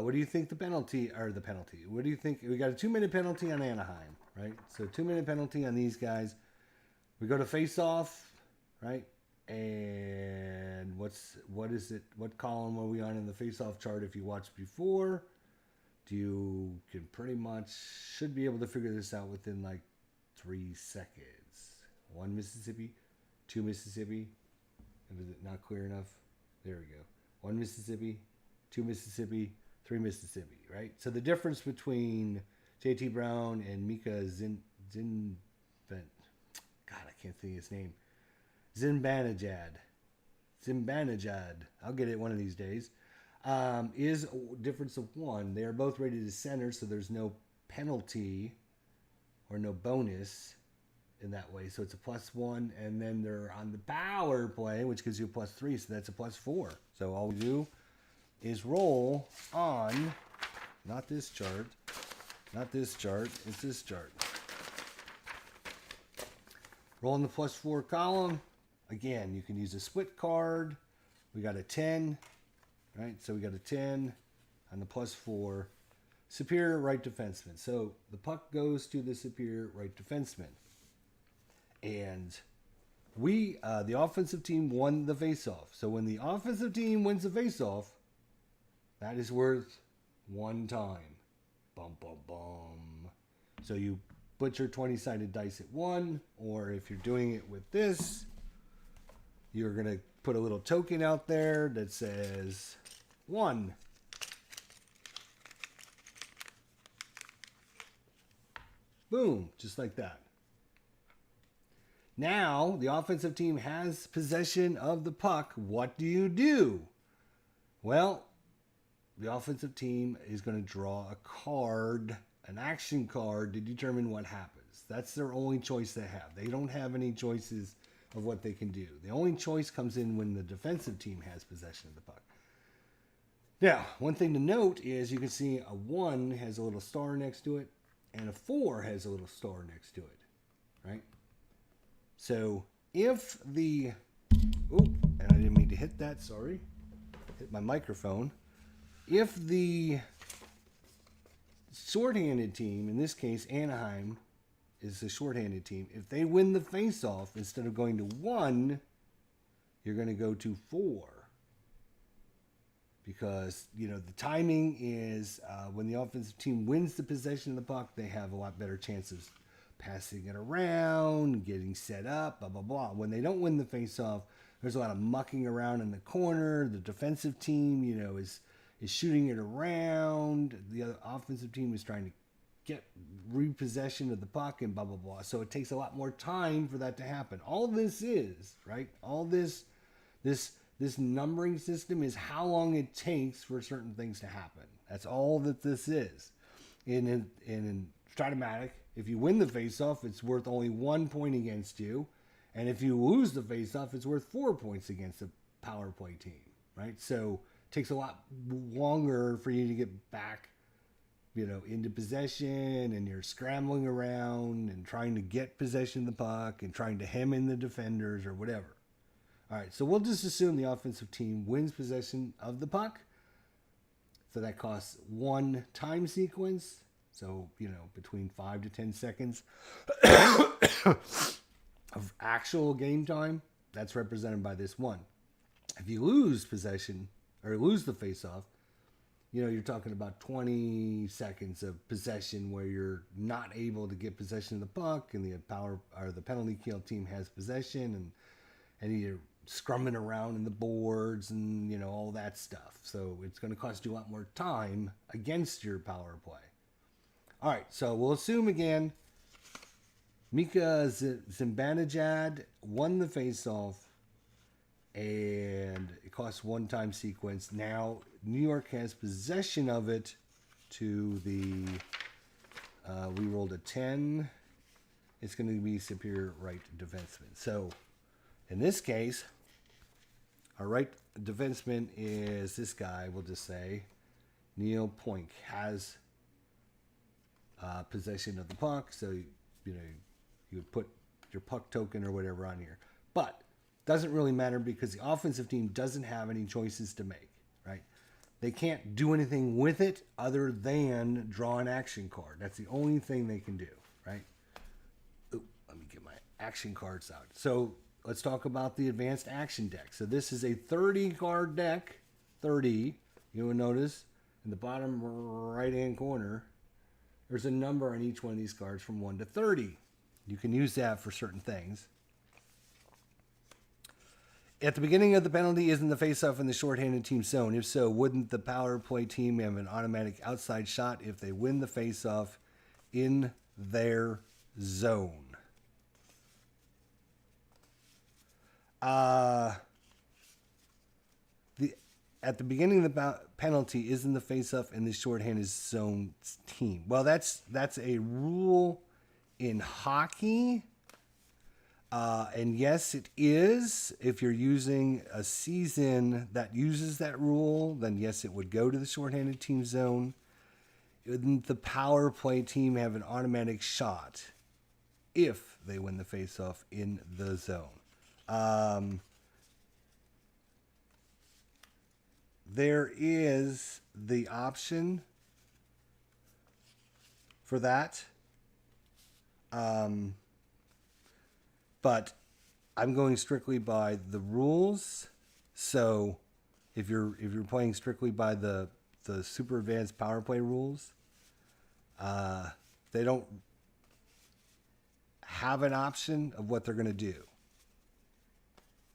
what do you think what do you think? We got a 2-minute penalty on Anaheim, right? So 2-minute penalty on these guys. We go to face-off, right? And what is it? What column are we on in the face-off chart? If you watched before, you can pretty much should be able to figure this out within like 3 seconds. 1 Mississippi, 2 Mississippi. Is it not clear enough? There we go. 1 Mississippi, 2 Mississippi, 3 Mississippi, right? So the difference between JT Brown and Mika Zibanejad, God, I can't think of his name. Zibanejad. I'll get it one of these days. Is a difference of 1. They are both rated as center, so there's no penalty or no bonus in that way. So it's a +1, and then they're on the power play, which gives you a +3, so that's a +4. So all we do is roll on, not this chart, it's this chart. Roll in the +4 column. Again, you can use a split card. We got a 10, right? So we got a 10. on the +4, superior right defenseman. So the puck goes to the superior right defenseman. And the offensive team won the faceoff. So when the offensive team wins the faceoff, that is worth 1 time. Bum, bum, bum. So you put your 20-sided dice at 1, or if you're doing it with this, you're going to put a little token out there that says 1. Boom, just like that. Now, the offensive team has possession of the puck. What do you do? Well, the offensive team is going to draw a card, an action card, to determine what happens. That's their only choice they have. They don't have any choices of what they can do. The only choice comes in when the defensive team has possession of the puck. Now, one thing to note is you can see a 1 has a little star next to it, and a 4 has a little star next to it, right? So if the, and I didn't mean to hit that, sorry, hit my microphone. If the shorthanded team, in this case Anaheim is the shorthanded team, if they win the faceoff, instead of going to 1, you're going to go to 4. Because, you know, the timing is when the offensive team wins the possession of the puck, they have a lot better chances passing it around, getting set up, blah, blah, blah. When they don't win the faceoff, there's a lot of mucking around in the corner. The defensive team, you know, is shooting it around. The other offensive team is trying to get repossession of the puck and blah, blah, blah. So it takes a lot more time for that to happen. All this is, right? All this numbering system is how long it takes for certain things to happen. That's all that this is. In Stratomatic, if you win the faceoff, it's worth only 1 point against you. And if you lose the faceoff, it's worth 4 points against the power play team, right? So it takes a lot longer for you to get back, you know, into possession, and you're scrambling around and trying to get possession of the puck and trying to hem in the defenders or whatever. All right, so we'll just assume the offensive team wins possession of the puck. So that costs 1 time sequence. So, you know, between 5 to 10 seconds of actual game time. That's represented by this 1. If you lose possession or lose the faceoff, you know, you're talking about 20 seconds of possession where you're not able to get possession of the puck, and the penalty kill team has possession, and you're scrumming around in the boards and, you know, all that stuff. So it's going to cost you a lot more time against your power play. All right, so we'll assume again, Mika Zibanejad won the faceoff, and it costs 1 time sequence. Now New York has possession of it to the, we rolled a 10. It's going to be superior right defenseman. So in this case, our right defenseman is this guy, we'll just say, Neil Poink, has possession of the puck. So, you know, you would put your puck token or whatever on here. But doesn't really matter because the offensive team doesn't have any choices to make, right? They can't do anything with it other than draw an action card. That's the only thing they can do, right? Ooh, let me get my action cards out. So let's talk about the advanced action deck. So this is a 30-card deck. 30. You will notice in the bottom right-hand corner, there's a number on each one of these cards from 1 to 30. You can use that for certain things. At the beginning of the penalty, isn't the faceoff in the shorthanded team zone? If so, wouldn't the power play team have an automatic outside shot if they win the faceoff in their zone? At the beginning of the penalty, isn't the faceoff in the shorthanded zone team? Well, that's a rule in hockey. And yes, it is. If you're using a season that uses that rule, then yes, it would go to the shorthanded team zone. Wouldn't the power play team have an automatic shot if they win the faceoff in the zone? there is the option for that. But I'm going strictly by the rules. So if you're playing strictly by the super advanced power play rules, they don't have an option of what they're going to do.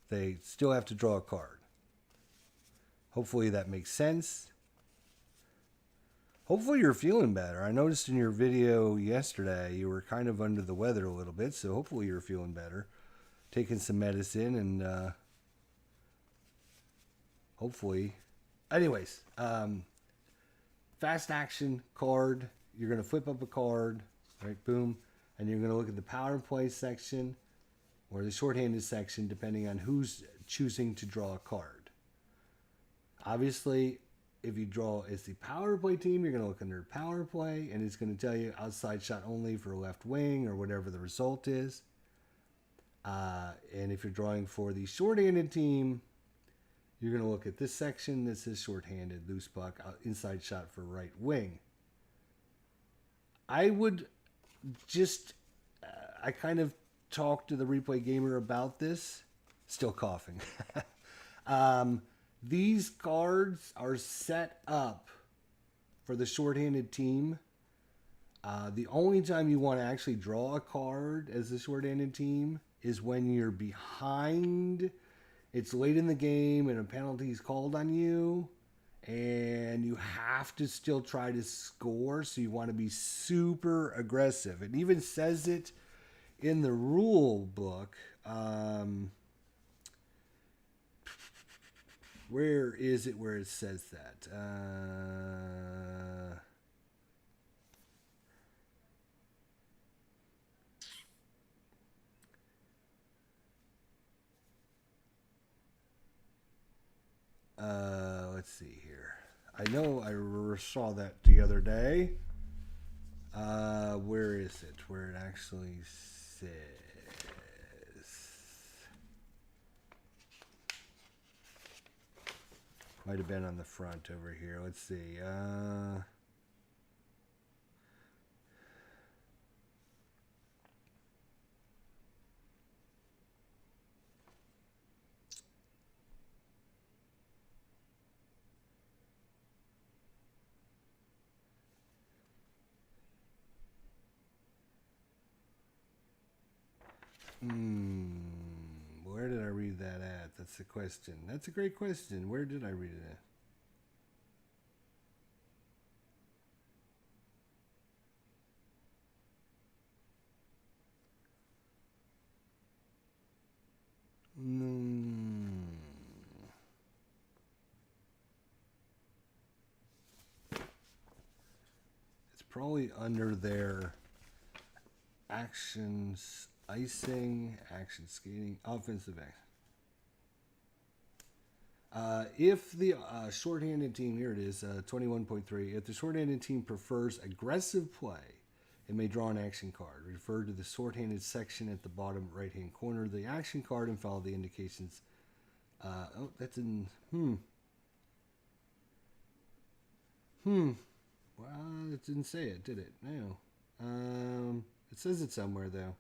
They still have to draw a card. Hopefully that makes sense. Hopefully you're feeling better. I noticed in your video yesterday you were kind of under the weather a little bit, so hopefully you're feeling better. Taking some medicine and hopefully. Anyways, fast action card. You're going to flip up a card, right? Boom. And you're going to look at the power play section or the shorthanded section, depending on who's choosing to draw a card. Obviously, if you draw as the power play team, you're going to look under power play, and it's going to tell you outside shot only for left wing or whatever the result is. And if you're drawing for the shorthanded team, you're going to look at this section that says shorthanded, loose puck, inside shot for right wing. I would just, I kind of talked to the Replay Gamer about this. Still coughing. These cards are set up for the shorthanded team. The only time you want to actually draw a card as the shorthanded team is when you're behind. It's late in the game and a penalty is called on you. And you have to still try to score, so you want to be super aggressive. It even says it in the rule book. Where is it where it says that? Let's see here. I know I saw that the other day. Where is it? Where it actually says. Might have been on the front over here. Let's see. Where did I read that at? That's the question. That's a great question. Where did I read it at? It's probably under their actions, icing, action skating, offensive action. If the shorthanded team, here it is, 21.3, if the shorthanded team prefers aggressive play, it may draw an action card. Refer to the shorthanded section at the bottom right-hand corner of the action card and follow the indications. Oh, that's in, Well, it didn't say it, did it? No. It says it somewhere, though.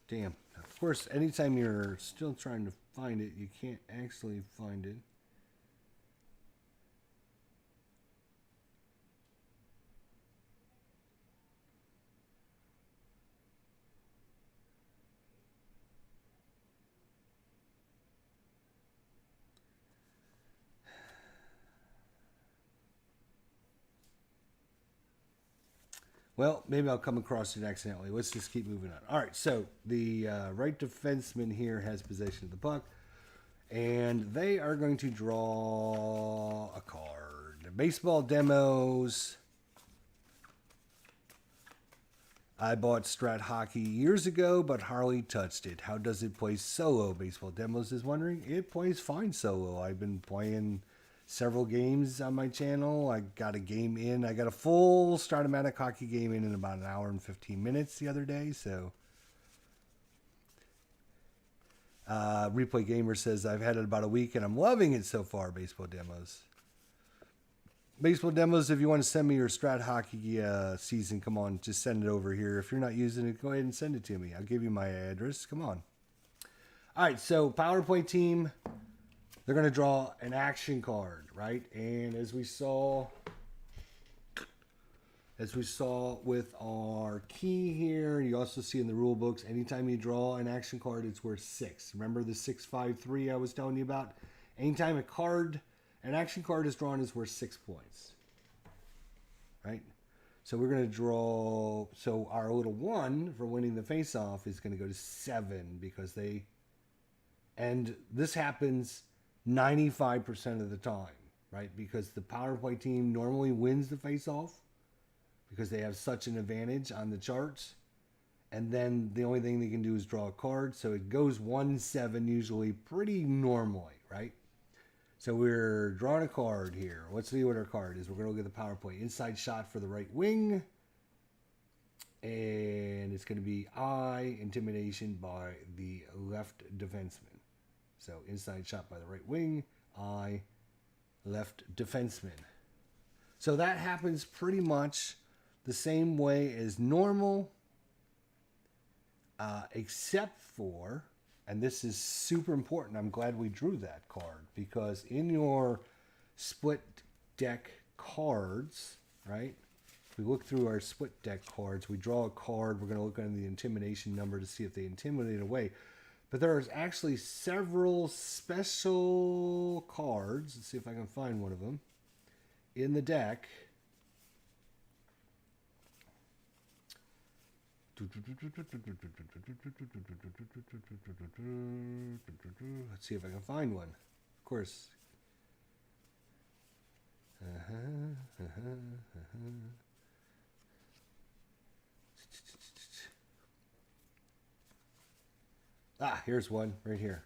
Damn. Of course, anytime you're still trying to find it, you can't actually find it. Well, maybe I'll come across it accidentally. Let's just keep moving on. All right, so the right defenseman here has possession of the puck, and they are going to draw a card. Baseball demos. I bought Strat Hockey years ago, but hardly touched it. How does it play solo? Baseball Demos is wondering. It plays fine solo. I've been playing several games on my channel. I got a game in. I got a full Stratomatic hockey game in about an hour and 15 minutes the other day. So, Replay Gamer says, I've had it about a week and I'm loving it so far, Baseball Demos. Baseball Demos, if you want to send me your Strat Hockey season, come on, just send it over here. If you're not using it, go ahead and send it to me. I'll give you my address. Come on. All right, so Power Play team, they're going to draw an action card, right? And as we saw with our key here, you also see in the rule books, anytime you draw an action card, it's worth 6. Remember the 653 I was telling you about? Anytime an action card is drawn, is worth 6 points, right? So we're going to draw, so our little 1 for winning the face-off is going to go to 7 because and this happens 95% of the time, right? Because the power play team normally wins the face-off because they have such an advantage on the charts. And then the only thing they can do is draw a card. So it goes 1-7 usually pretty normally, right? So we're drawing a card here. Let's see what our card is. We're going to look at the power play. Inside shot for the right wing. And it's going to be Intimidation by the left defenseman. So inside shot by the right wing. Left defenseman. So that happens pretty much the same way as normal. Except for... And this is super important. I'm glad we drew that card because in your split deck cards, right? We look through our split deck cards. We draw a card. We're going to look under the intimidation number to see if they intimidate away. But there's actually several special cards. Let's see if I can find one of them in the deck. Let's see if I can find one. Of course. Here's one right here.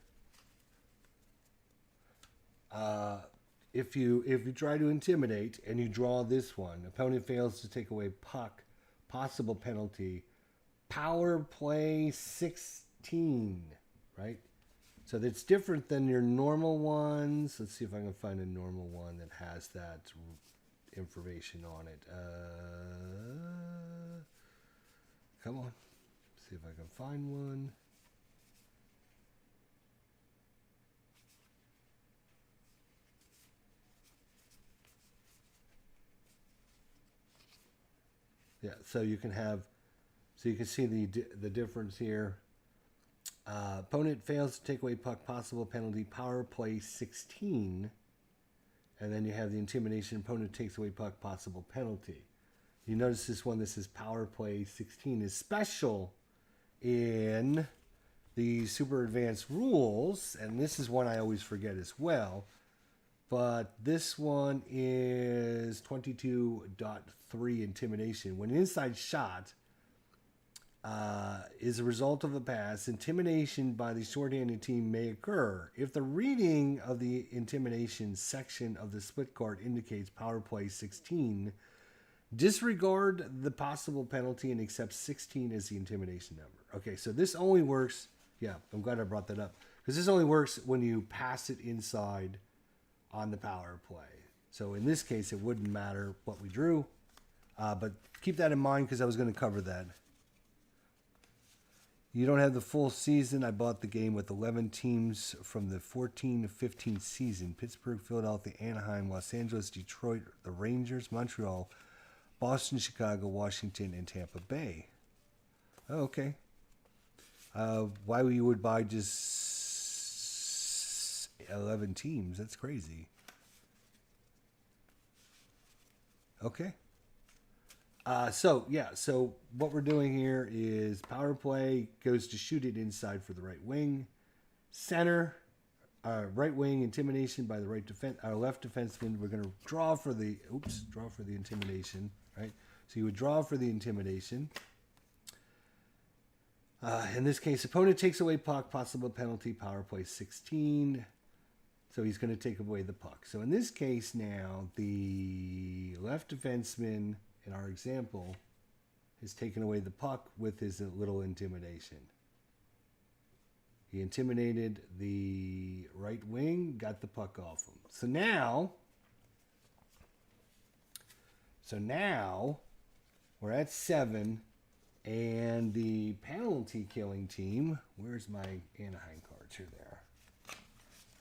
If you try to intimidate and you draw this one, opponent fails to take away puck, possible penalty. Power play 16, right? So that's different than your normal ones. Let's see if I can find a normal one that has that information on it. Come on. See if I can find one. Yeah, so you can see the difference here. Opponent fails to take away puck, possible penalty, power play 16. And then you have the intimidation, opponent takes away puck, possible penalty. You notice this one, this is power play 16, is special in the super advanced rules. And this is one I always forget as well. But this one is 22.3 intimidation. When an inside shot is a result of a pass, intimidation by the shorthanded team may occur. If the reading of the intimidation section of the split card indicates power play 16, disregard the possible penalty and accept 16 as the intimidation number. Okay, so this only works, yeah, I'm glad I brought that up, because this only works when you pass it inside on the power play. So in this case, it wouldn't matter what we drew, but keep that in mind because I was going to cover that. You don't have the full season. I bought the game with 11 teams from the 14-15 season. Pittsburgh, Philadelphia, Anaheim, Los Angeles, Detroit, the Rangers, Montreal, Boston, Chicago, Washington, and Tampa Bay. Oh, okay. Why you would buy just 11 teams? That's crazy. Okay. So what we're doing here is power play goes to shoot it inside for the right wing. Center, right wing, intimidation by the left defenseman. We're going to draw for the intimidation, right? So you would draw for the intimidation. In this case, opponent takes away puck, possible penalty, power play 16. So he's going to take away the puck. So in this case now, the left defenseman in our example has taken away the puck with his little intimidation. He intimidated the right wing, got the puck off him. So now we're at 7, and the penalty killing team, where's my Anaheim cards? Here they are.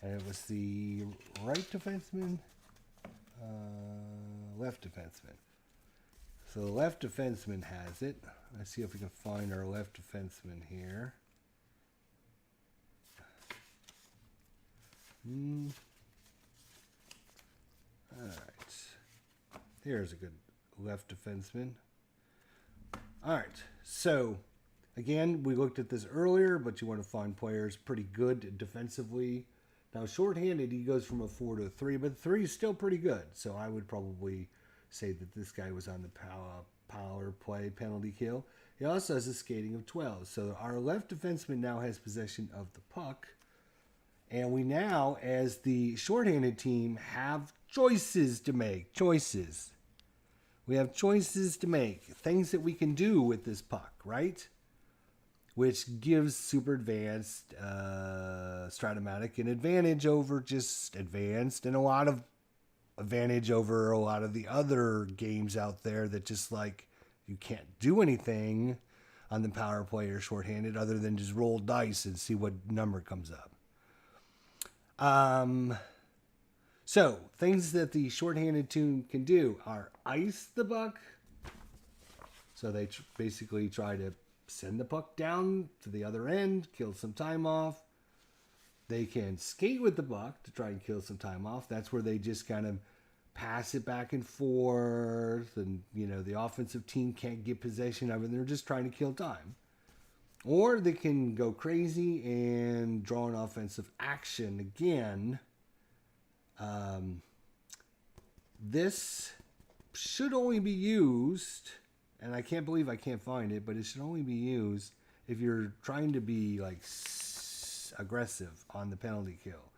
And it was the right defenseman, left defenseman. So the left defenseman has it. Let's see if we can find our left defenseman here. All right. Here's a good left defenseman. All right. So, again, we looked at this earlier, but you want to find players pretty good defensively. Now, shorthanded, he goes from a 4 to a 3, but 3 is still pretty good. So I would probably say that this guy was on the power play penalty kill. He also has a skating of 12. So our left defenseman now has possession of the puck. And we now, as the shorthanded team, have choices to make. Choices. We have choices to make. Things that we can do with this puck, right? Which gives super advanced Stratomatic an advantage over just advanced, and a lot of advantage over a lot of the other games out there that just like you can't do anything on the power play or shorthanded other than just roll dice and see what number comes up. So things that the shorthanded team can do are ice the puck. So they basically try to send the puck down to the other end, kill some time off. They can skate with the puck to try and kill some time off. That's where they just kind of pass it back and forth, and the offensive team can't get possession of it. They're just trying to kill time. Or they can go crazy and draw an offensive action again. This should only be used, and I can't believe I can't find it, but it should only be used if you're trying to be like aggressive on the penalty kill.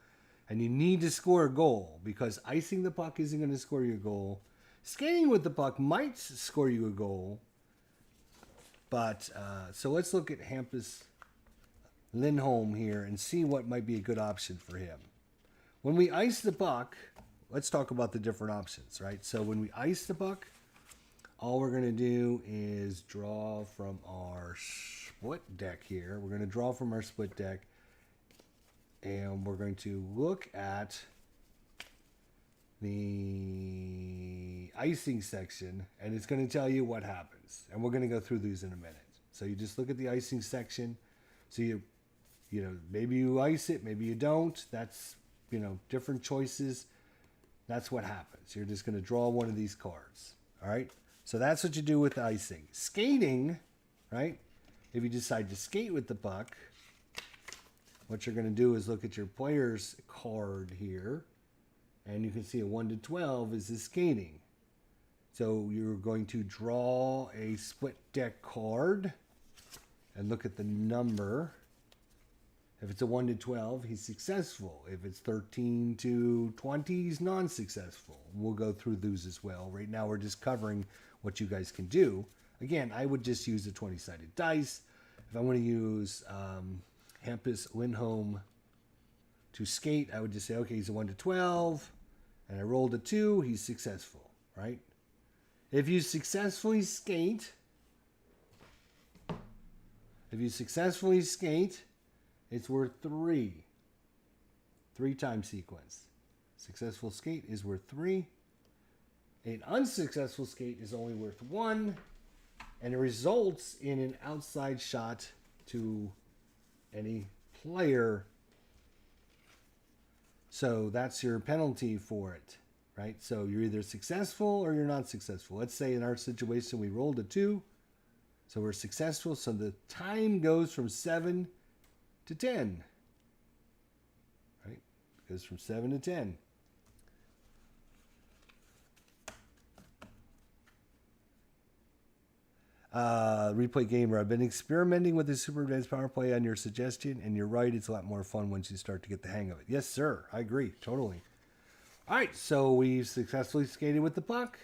And you need to score a goal, because icing the puck isn't going to score you a goal. Skating with the puck might score you a goal. But, so let's look at Hampus Lindholm here and see what might be a good option for him. When we ice the puck, let's talk about the different options, right? So when we ice the puck, all we're going to do is draw from our split deck here. We're going to draw from our split deck, and we're going to look at the icing section, and it's going to tell you what happens. And we're going to go through these in a minute. So you just look at the icing section. So you maybe you ice it, maybe you don't. That's, different choices. That's what happens. You're just going to draw one of these cards. All right. So that's what you do with icing. Skating, right? If you decide to skate with the puck, what you're going to do is look at your player's card here. And you can see a 1 to 12 is the skating. So you're going to draw a split deck card and look at the number. If it's a 1 to 12, he's successful. If it's 13 to 20, he's non-successful. We'll go through those as well. Right now we're just covering what you guys can do. Again, I would just use the 20-sided dice. If I want to use Hampus Lindholm to skate, I would just say, okay, he's a 1 to 12, and I rolled a 2, he's successful, right? If you successfully skate, it's worth 3. 3-time sequence. Successful skate is worth 3. An unsuccessful skate is only worth 1, and it results in an outside shot to any player. So that's your penalty for it, right? So you're either successful or you're not successful. Let's say in our situation we rolled a 2, so we're successful. So the time goes from 7 to 10, right? It goes from 7 to 10. Replay Gamer, I've been experimenting with the Super Advanced Power Play on your suggestion, and you're right, it's a lot more fun once you start to get the hang of it. Yes, sir. I agree. Totally. All right, so we've successfully skated with the puck.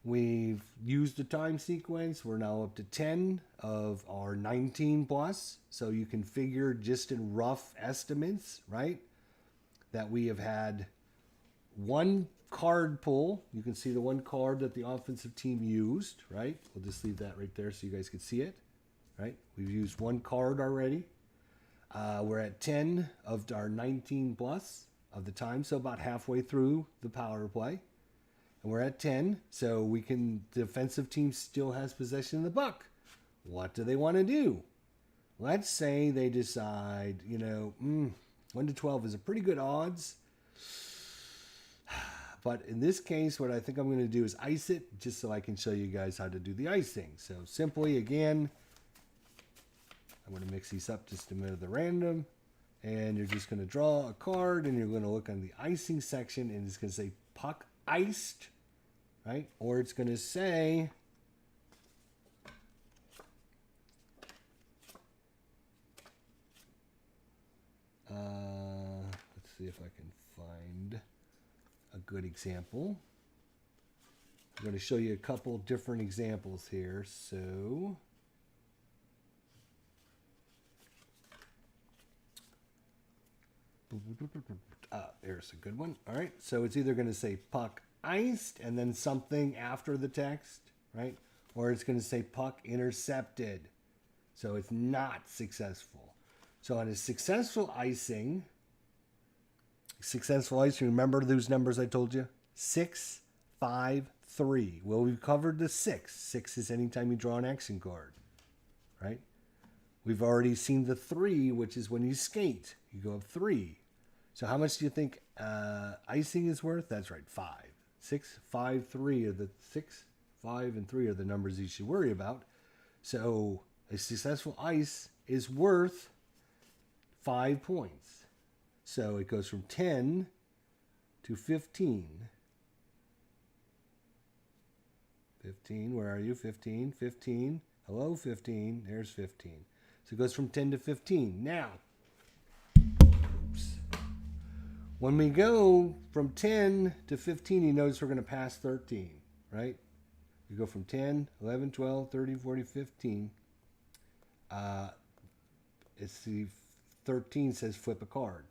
We've used the time sequence. We're now up to 10 of our 19 plus. So you can figure just in rough estimates, right, that we have had one card pull. You can see the one card that the offensive team used, right? We'll just leave that right there so you guys can see it, right? We've used one card already. We're at 10 of our 19 plus of the time, so about halfway through the power play. And we're at 10, so the defensive team still has possession of the puck. What do they want to do? Let's say they decide, 1 to 12 is a pretty good odds. But in this case, what I think I'm going to do is ice it, just so I can show you guys how to do the icing. So simply, again, I'm going to mix these up just a minute of the random. And you're just going to draw a card, and you're going to look on the icing section, and it's going to say puck iced, right? Or it's going to say let's see if I can find a good example. I'm going to show you a couple different examples here. So there's a good one. All right, so it's either going to say puck iced and then something after the text, right? Or it's going to say puck intercepted. So it's not successful. So on a successful icing, remember those numbers I told you? 6, 5, 3. Well, we've covered the 6. 6 is anytime you draw an action card, right? We've already seen the 3, which is when you skate. You go up 3. So how much do you think icing is worth? That's right, 5. 6, 5, 3 are the 6, 5, and 3 are the numbers you should worry about. So a successful ice is worth 5 points. So it goes from 10 to 15. 15, where are you? 15, 15. Hello, 15. There's 15. So it goes from 10 to 15. Now, when we go from 10 to 15, you notice we're going to pass 13, right? We go from 10, 11, 12, 13, 14, 15. It's the 13 says flip a card,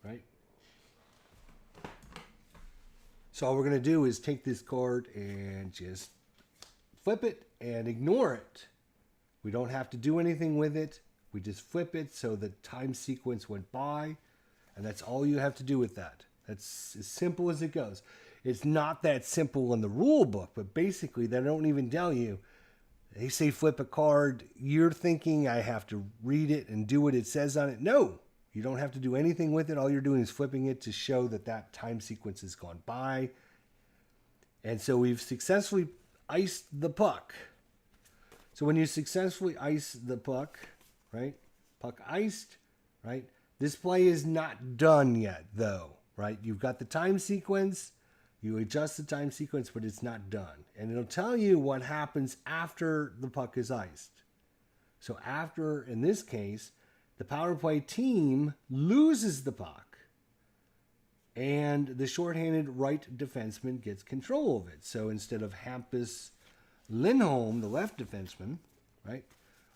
right? So all we're going to do is take this card and just flip it and ignore it. We don't have to do anything with it. We just flip it so the time sequence went by. And that's all you have to do with that. That's as simple as it goes. It's not that simple in the rule book, but basically they don't even tell you. They say flip a card. You're thinking I have to read it and do what it says on it. No, you don't have to do anything with it. All you're doing is flipping it to show that that time sequence has gone by. And so we've successfully iced the puck. So when you successfully ice the puck, right? Puck iced, right? This play is not done yet, though, right? You've got the time sequence. You adjust the time sequence, but it's not done. And it'll tell you what happens after the puck is iced. So after, in this case, the power play team loses the puck, and the shorthanded right defenseman gets control of it. So instead of Hampus Lindholm, the left defenseman, right,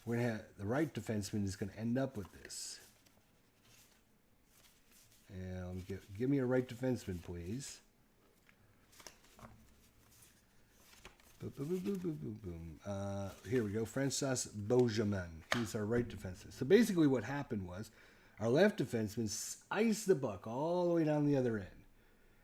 we're gonna have the right defenseman is going to end up with this. And give me a right defenseman, please. Boom, boom, boom, boom, boom, boom, boom. Here we go. Francis Bojaman. He's our right defenseman. So basically what happened was our left defenseman iced the puck all the way down the other end.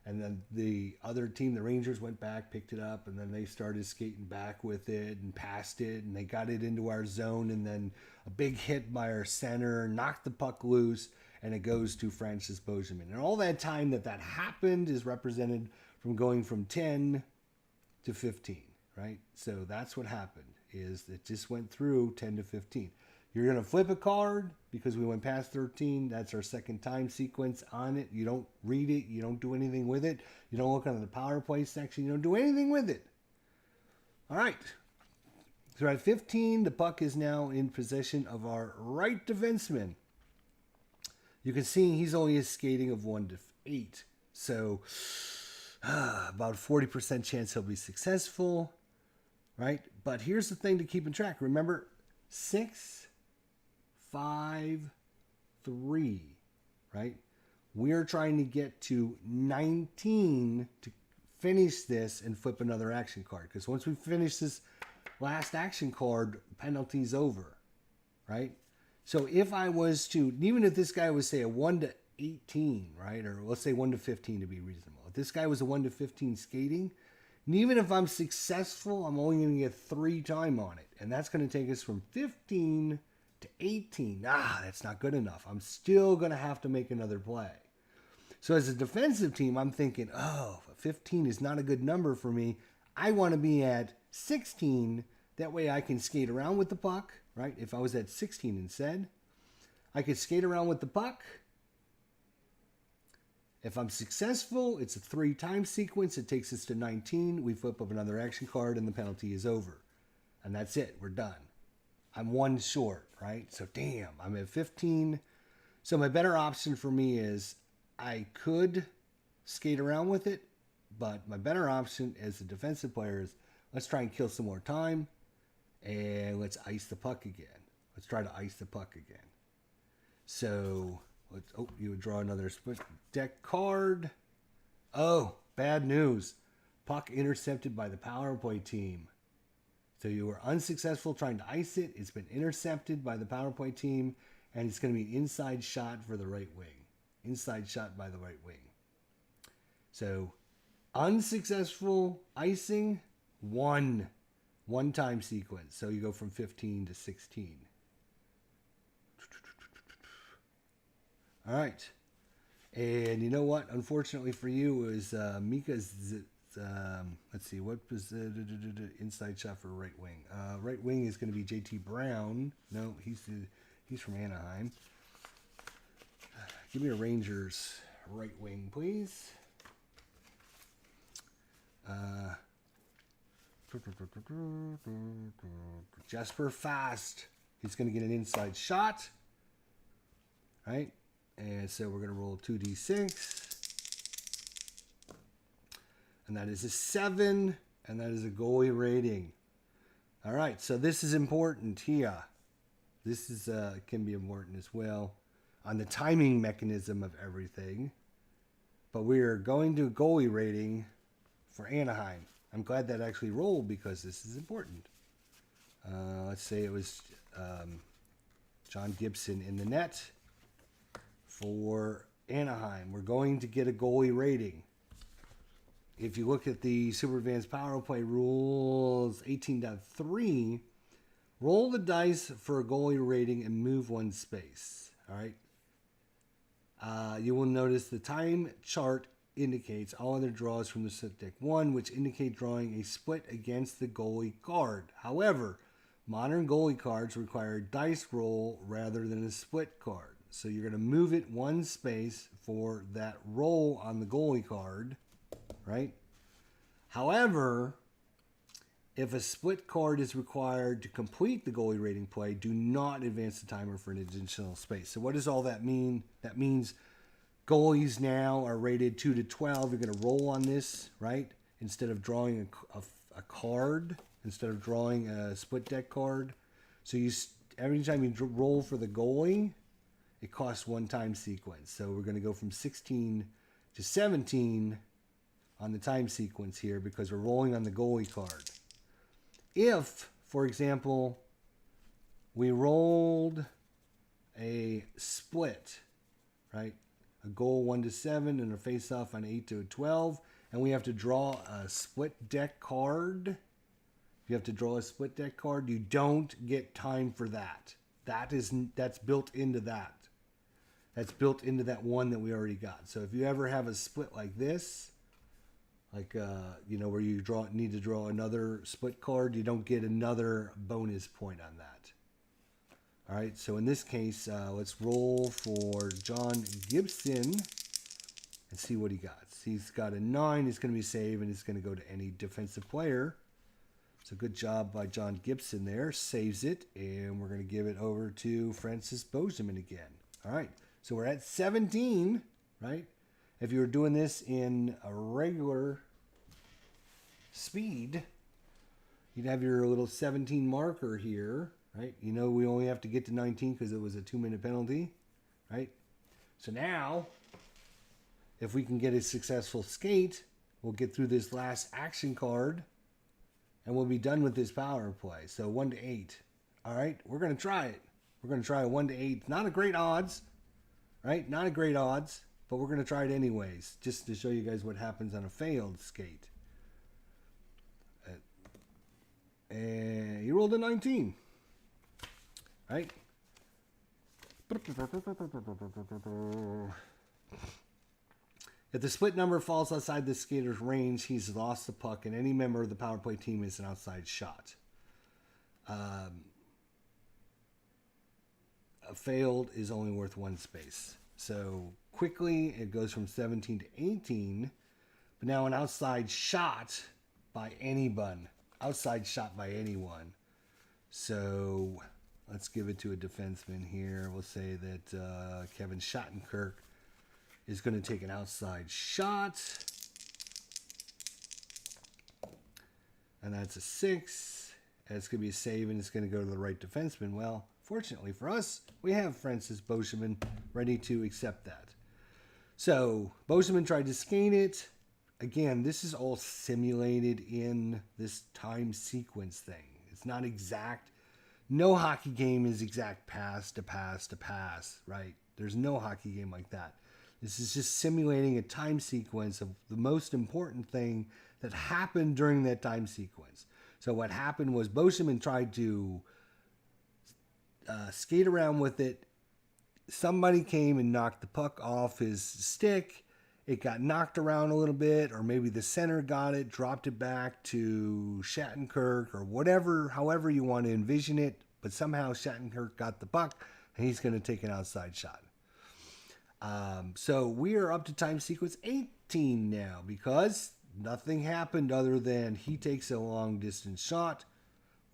And then the other team, the Rangers, went back, picked it up, and then they started skating back with it and passed it, and they got it into our zone, and then a big hit by our center knocked the puck loose, and it goes to Francis Bojaman. And all that time that happened is represented from going from 10 to 15, right? So that's what happened, is it just went through 10 to 15. You're going to flip a card because we went past 13. That's our second time sequence on it. You don't read it. You don't do anything with it. You don't look under the power play section. You don't do anything with it. All right. So at 15, the puck is now in possession of our right defenseman. You can see he's only a skating of 1 to 8. So about 40% chance he'll be successful, right? But here's the thing to keep in track. Remember, 6, 5, 3, right? We're trying to get to 19 to finish this and flip another action card. Because once we finish this last action card, penalty's over, right? So if I was to, even if this guy was, say, a 1 to 18, right? Or let's say 1 to 15 to be reasonable. If this guy was a 1 to 15 skating, and even if I'm successful, I'm only going to get 3 time on it. And that's going to take us from 15 to 18. That's not good enough. I'm still going to have to make another play. So as a defensive team, I'm thinking, 15 is not a good number for me. I want to be at 16. That way I can skate around with the puck, right? If I was at 16 instead, I could skate around with the puck. If I'm successful, it's a 3 time sequence. It takes us to 19. We flip up another action card and the penalty is over. And that's it. We're done. I'm 1 short, right? So damn, I'm at 15. So my better option for me is I could skate around with it, but my better option as a defensive player is let's try and kill some more time and let's ice the puck again. Let's try to ice the puck again. So you would draw another split deck card. Oh, bad news. Puck intercepted by the power play team. So you were unsuccessful trying to ice it. It's been intercepted by the power play team, and it's going to be an inside shot for the right wing. Inside shot by the right wing. So unsuccessful icing, 1 time sequence. So you go from 15 to 16. All right. And you know what? Unfortunately for you, is Mika's, let's see, what was the inside shot for right wing? Right wing is going to be JT Brown. No, he's from Anaheim. Give me a Rangers right wing, please. Jesper Fast. He's going to get an inside shot. Right? And so we're going to roll 2d6. And that is a 7. And that is a goalie rating. All right. So this is important here. This is can be important as well on the timing mechanism of everything. But we are going to goalie rating for Anaheim. I'm glad that actually rolled because this is important. Let's say it was John Gibson in the net for Anaheim. We're going to get a goalie rating. If you look at the Super Advanced Power Play rules 18.3, roll the dice for a goalie rating and move 1 space. All right. You will notice the time chart indicates all other draws from the set deck 1, which indicate drawing a split against the goalie card. However, modern goalie cards require a dice roll rather than a split card. So you're going to move it 1 space for that roll on the goalie card, right? However, if a split card is required to complete the goalie rating play, do not advance the timer for an additional space. So what does all that mean? That means goalies now are rated 2 to 12. You're going to roll on this, right? Instead of drawing a card, instead of drawing a split deck card. So every time you roll for the goalie, it costs 1 time sequence. So we're going to go from 16 to 17 on the time sequence here because we're rolling on the goalie card. If, for example, we rolled a split, right? A goal 1 to 7 and a face-off on 8 to 12, and we have to draw a split deck card. If you have to draw a split deck card, you don't get time for that. That's built into that. That's built into that one that we already got. So if you ever have a split like this, like where you need to draw another split card, you don't get another bonus point on that. All right, so in this case, let's roll for John Gibson and see what he got. He's got a 9. It's going to be save, and it's going to go to any defensive player. So good job by John Gibson there. Saves it, and we're going to give it over to Francis Bozeman again. All right, so we're at 17, right? If you were doing this in a regular speed, you'd have your little 17 marker here, right? You know we only have to get to 19 because it was a 2-minute penalty, right? So now, if we can get a successful skate, we'll get through this last action card, and we'll be done with this power play. So 1 to 8. All right, we're going to try it. We're going to try a 1 to 8. Not a great odds, right? Not a great odds, but we're going to try it anyways, just to show you guys what happens on a failed skate. And you rolled a 19, right? If the split number falls outside the skater's range, he's lost the puck, and any member of the power play team is an outside shot. A failed is only worth 1 space. So quickly, it goes from 17 to 18, but now an outside shot by anyone. Outside shot by anyone. So let's give it to a defenseman here. We'll say that Kevin Shattenkirk is going to take an outside shot. And that's a 6. And it's going to be a save, and it's going to go to the right defenseman. Well, fortunately for us, we have Francis Bozeman ready to accept that. So Bozeman tried to skate it. Again, this is all simulated in this time sequence thing. It's not exact. No hockey game is exact pass to pass to pass, right? There's no hockey game like that. This is just simulating a time sequence of the most important thing that happened during that time sequence. So what happened was Bozeman tried to skate around with it. Somebody came and knocked the puck off his stick. It got knocked around a little bit, or maybe the center got it, dropped it back to Shattenkirk, or whatever, however you want to envision it. But somehow Shattenkirk got the puck, and he's going to take an outside shot. So we are up to time sequence 18 now, because nothing happened other than he takes a long distance shot.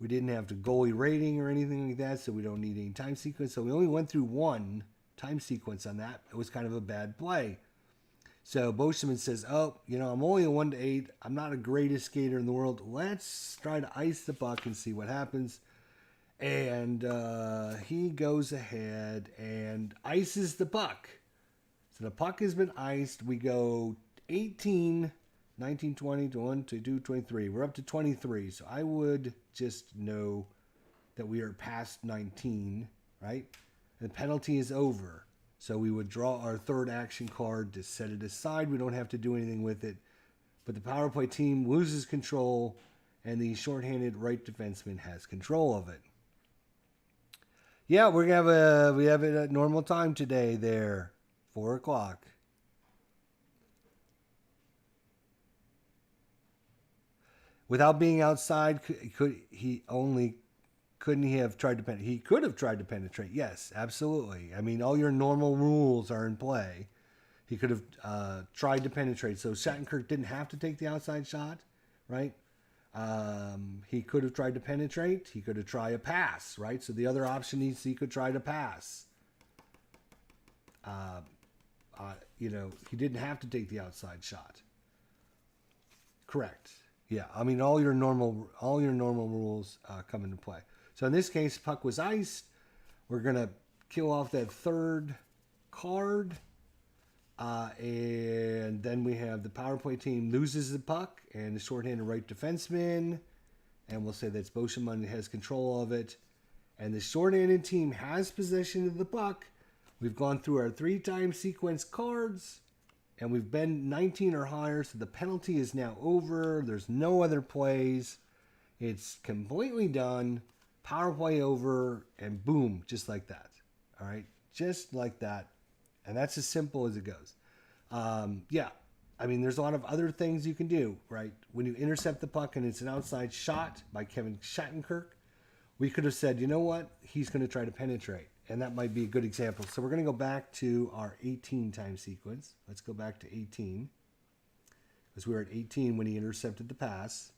We didn't have to goalie rating or anything like that, so we don't need any time sequence. So we only went through 1 time sequence on that. It was kind of a bad play. So Bozeman says, oh, you know, I'm only a 1 to 8. I'm not the greatest skater in the world. Let's try to ice the puck and see what happens. And he goes ahead and ices the puck. So the puck has been iced. We go 18, 19, 20, 21, 22, 23. We're up to 23. So I would just know that we are past 19, right? The penalty is over. So we would draw our third action card to set it aside. We don't have to do anything with it. But the power play team loses control, and the shorthanded right defenseman has control of it. Yeah, we have it at normal time today there, 4 o'clock. Without being outside, couldn't he have tried to penetrate? He could have tried to penetrate. Yes, absolutely. I mean, all your normal rules are in play. He could have tried to penetrate. So Shattenkirk didn't have to take the outside shot, right? He could have tried to penetrate. He could have tried a pass, right? So the other option is he could try to pass. You know, he didn't have to take the outside shot. Correct. Yeah, I mean, all your normal rules come into play. So in this case, puck was iced. We're gonna kill off that third card, and then we have the power play team loses the puck, and the shorthanded right defenseman, and we'll say that's Bozeman has control of it, and the shorthanded team has possession of the puck. We've gone through our 3-time sequence cards. And we've been 19 or higher, so the penalty is now over. There's no other plays. It's completely done. Power play over, and boom, just like that. All right? Just like that. And that's as simple as it goes. Yeah. I mean, there's a lot of other things you can do, right? When you intercept the puck and it's an outside shot by Kevin Shattenkirk, we could have said, you know what? He's going to try to penetrate. And that might be a good example. So we're going to go back to our 18 time sequence. Let's go back to 18. Because we were at 18 when he intercepted the pass.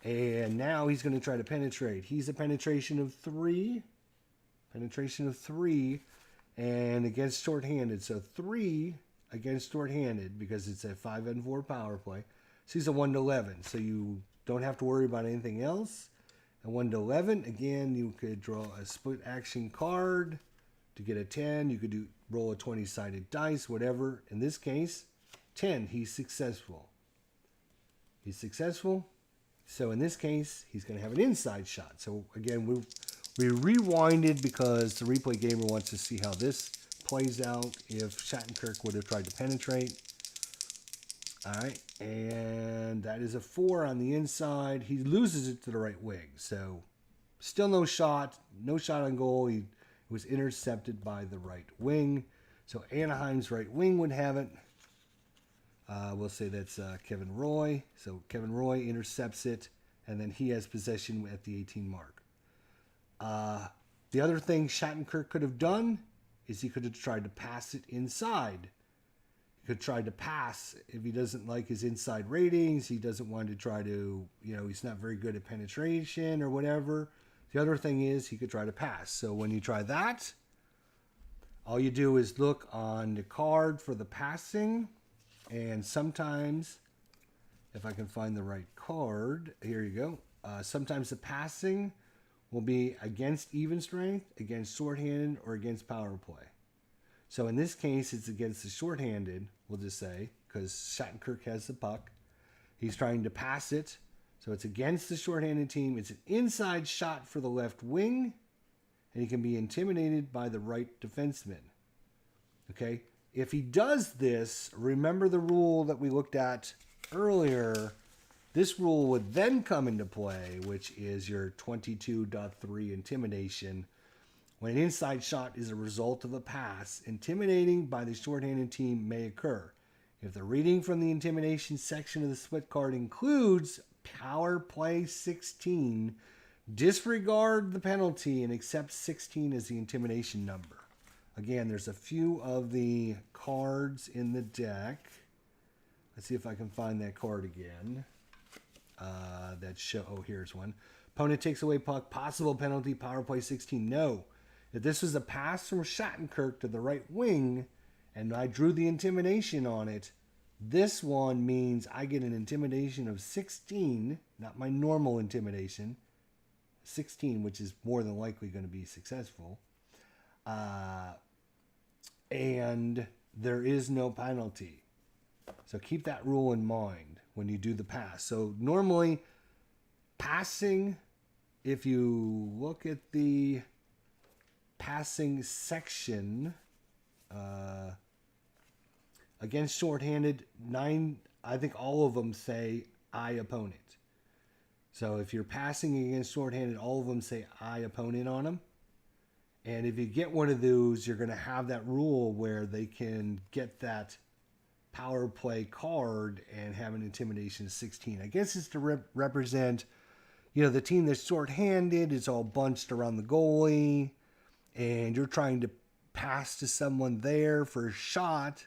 And now he's going to try to penetrate. He's a penetration of 3. Penetration of 3. And against shorthanded. So 3 against shorthanded because it's a 5-4 power play. So he's a 1-11. So you don't have to worry about anything else. A 1-11. Again, you could draw a split action card to get a 10. You could roll a 20-sided dice, whatever. In this case, 10. He's successful. He's successful. So in this case, he's going to have an inside shot. So again, we rewinded because the replay gamer wants to see how this plays out if Shattenkirk would have tried to penetrate. All right, and that is a 4 on the inside. He loses it to the right wing. So still no shot on goal. He was intercepted by the right wing. So Anaheim's right wing would have it. We'll say that's Kevin Roy. So Kevin Roy intercepts it, and then he has possession at the 18 mark. The other thing Shattenkirk could have done is he could have tried to pass it inside. He could try to pass if he doesn't like his inside ratings. He doesn't want to try to, he's not very good at penetration or whatever. The other thing is he could try to pass. So when you try that, all you do is look on the card for the passing. And sometimes, if I can find the right card, here you go. Sometimes the passing will be against even strength, against shorthanded, or against power play. So in this case, it's against the shorthanded, we'll just say, because Shattenkirk has the puck. He's trying to pass it. So it's against the shorthanded team. It's an inside shot for the left wing, and he can be intimidated by the right defenseman. Okay? If he does this, remember the rule that we looked at earlier. This rule would then come into play, which is your 22.3 intimidation. When an inside shot is a result of a pass, intimidating by the shorthanded team may occur. If the reading from the intimidation section of the split card includes power play 16, disregard the penalty and accept 16 as the intimidation number. Again, there's a few of the cards in the deck. Let's see if I can find that card again. Here's one. Opponent takes away puck. Possible penalty. Power play 16. No. If this was a pass from Shattenkirk to the right wing, and I drew the intimidation on it, this one means I get an intimidation of 16, not my normal intimidation. 16, which is more than likely going to be successful. And there is no penalty. So keep that rule in mind when you do the pass. So normally, passing, if you look at the passing section, against shorthanded, 9, I think all of them say I opponent. So if you're passing against shorthanded, all of them say I opponent on them. And if you get one of those, you're going to have that rule where they can get that power play card and have an intimidation of 16. I guess it's to represent, the team that's shorthanded is all bunched around the goalie, and you're trying to pass to someone there for a shot,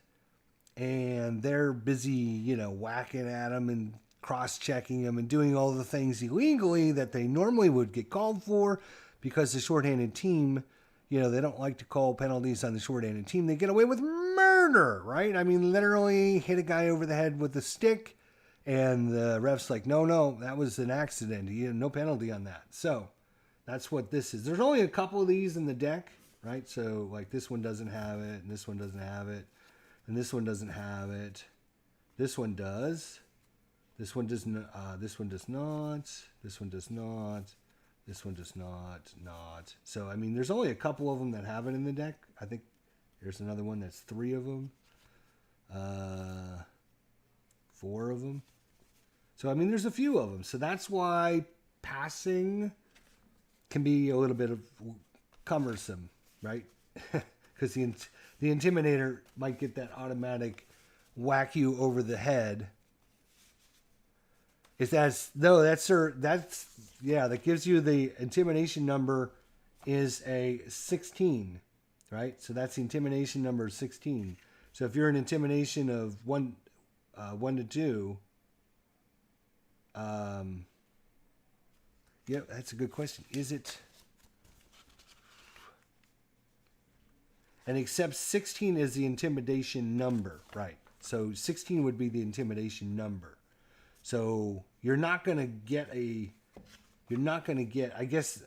and they're busy, whacking at them and cross-checking them and doing all the things illegally that they normally would get called for because the shorthanded team, they don't like to call penalties on the shorthanded team. They get away with murder, right? I mean, literally hit a guy over the head with a stick, and the ref's like, no, that was an accident. No penalty on that. So that's what this is. There's only a couple of these in the deck, right? So like this one doesn't have it, and this one doesn't have it, and this one doesn't have it. This one does. This one does not. This one does not. This one does not. This one does not. So, I mean, there's only a couple of them that have it in the deck. I think there's another one that's 3 of them. 4 of them. So, I mean, there's a few of them. So that's why passing can be a little bit of cumbersome, right? Because the Intimidator might get that automatic whack you over the head. That gives you the intimidation number is a 16, right? So that's the intimidation number 16. So if you're an intimidation of 1 to 2, Yeah, that's a good question. Is it? And accepts 16 as the intimidation number, right? So 16 would be the intimidation number. So you're not going to get you're not going to get, I guess,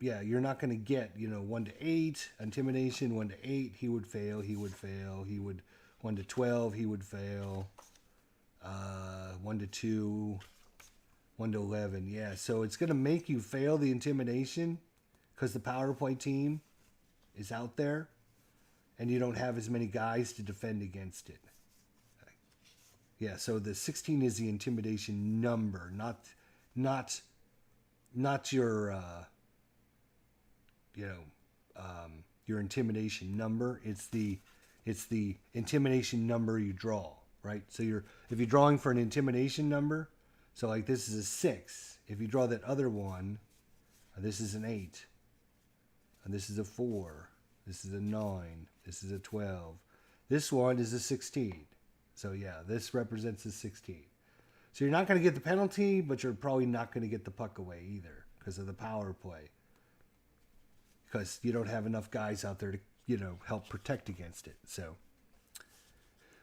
you're not going to get, 1 to 8, intimidation, 1 to 8, he would fail, 1 to 12, he would fail, 1 to 2, 1 to 11, yeah. So it's going to make you fail the intimidation because the power play team is out there and you don't have as many guys to defend against it. Yeah, so the 16 is the intimidation number, not your your intimidation number. It's the intimidation number you draw, right? So if you're drawing for an intimidation number, so like this is a 6. If you draw that other one, this is an 8, and this is a 4, this is a 9, this is a 12. This one is a 16. So yeah, this represents a 16. So you're not going to get the penalty, but you're probably not going to get the puck away either because of the power play. Because you don't have enough guys out there to, help protect against it. So,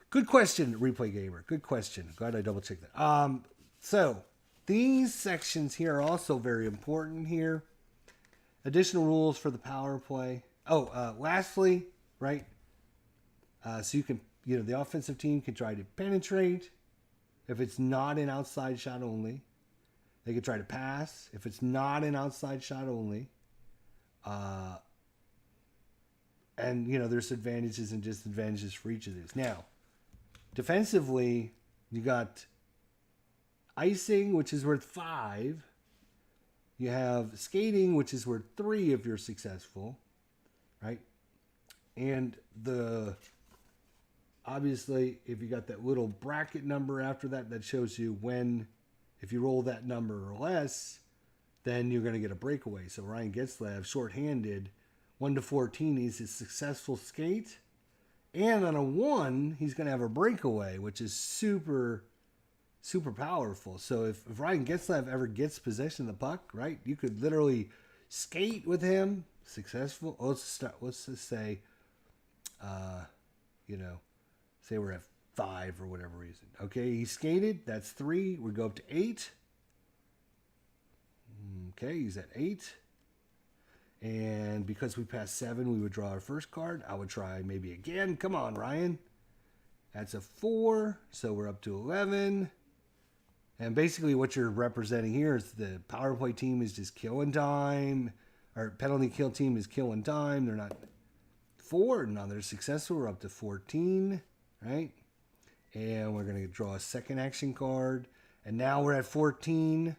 good question, Replay Gamer. Good question. Glad I double checked that. So these sections here are also very important here. Additional rules for the power play. Lastly, right? So you can, the offensive team can try to penetrate. If it's not an outside shot only, they could try to pass. If it's not an outside shot only, and there's advantages and disadvantages for each of these. Now, defensively, you got icing, which is worth 5. You have skating, which is worth 3 if you're successful, right? And obviously, if you got that little bracket number after that, that shows you if you roll that number or less, then you're going to get a breakaway. So Ryan Getzlaf, shorthanded, 1 to 14, he's a successful skate. And on a 1, he's going to have a breakaway, which is super, super powerful. So if Ryan Getzlaf ever gets possession of the puck, right, you could literally skate with him, successful. Let's just say, say we're at 5 for whatever reason. Okay, he skated. That's 3. We go up to 8. Okay, he's at 8. And because we passed 7, we would draw our first card. I would try maybe again. Come on, Ryan. That's a 4. So we're up to 11. And basically what you're representing here is the power play team is just killing time. Our penalty kill team is killing time. They're not 4. Now they're successful. We're up to 14. Right? And we're going to draw a second action card. And now we're at 14.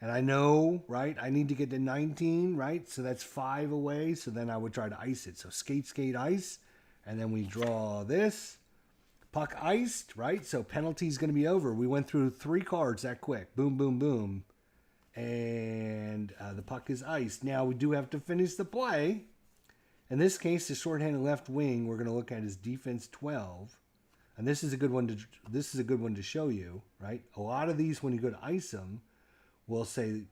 And I know, right, I need to get to 19, right? So that's 5 away. So then I would try to ice it. So skate, skate, ice. And then we draw this. Puck iced, right? So penalty's going to be over. We went through 3 cards that quick. Boom, boom, boom. And the puck is iced. Now we do have to finish the play. In this case, the shorthanded left wing, we're going to look at his defense 12. And this is a good one to show you, right? A lot of these, when you go to ice them, will say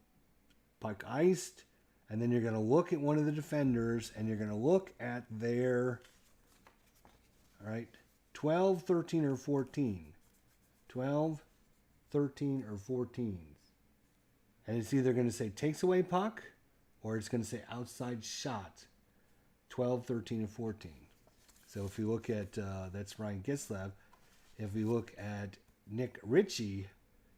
puck iced, and then you're going to look at one of the defenders, and you're going to look at their, all right, 12, 13, or 14. 12, 13, or 14. And it's either going to say takes away puck, or it's going to say outside shot. 12, 13, and 14. So if you look at, that's Ryan Getzlaf. If we look at Nick Ritchie,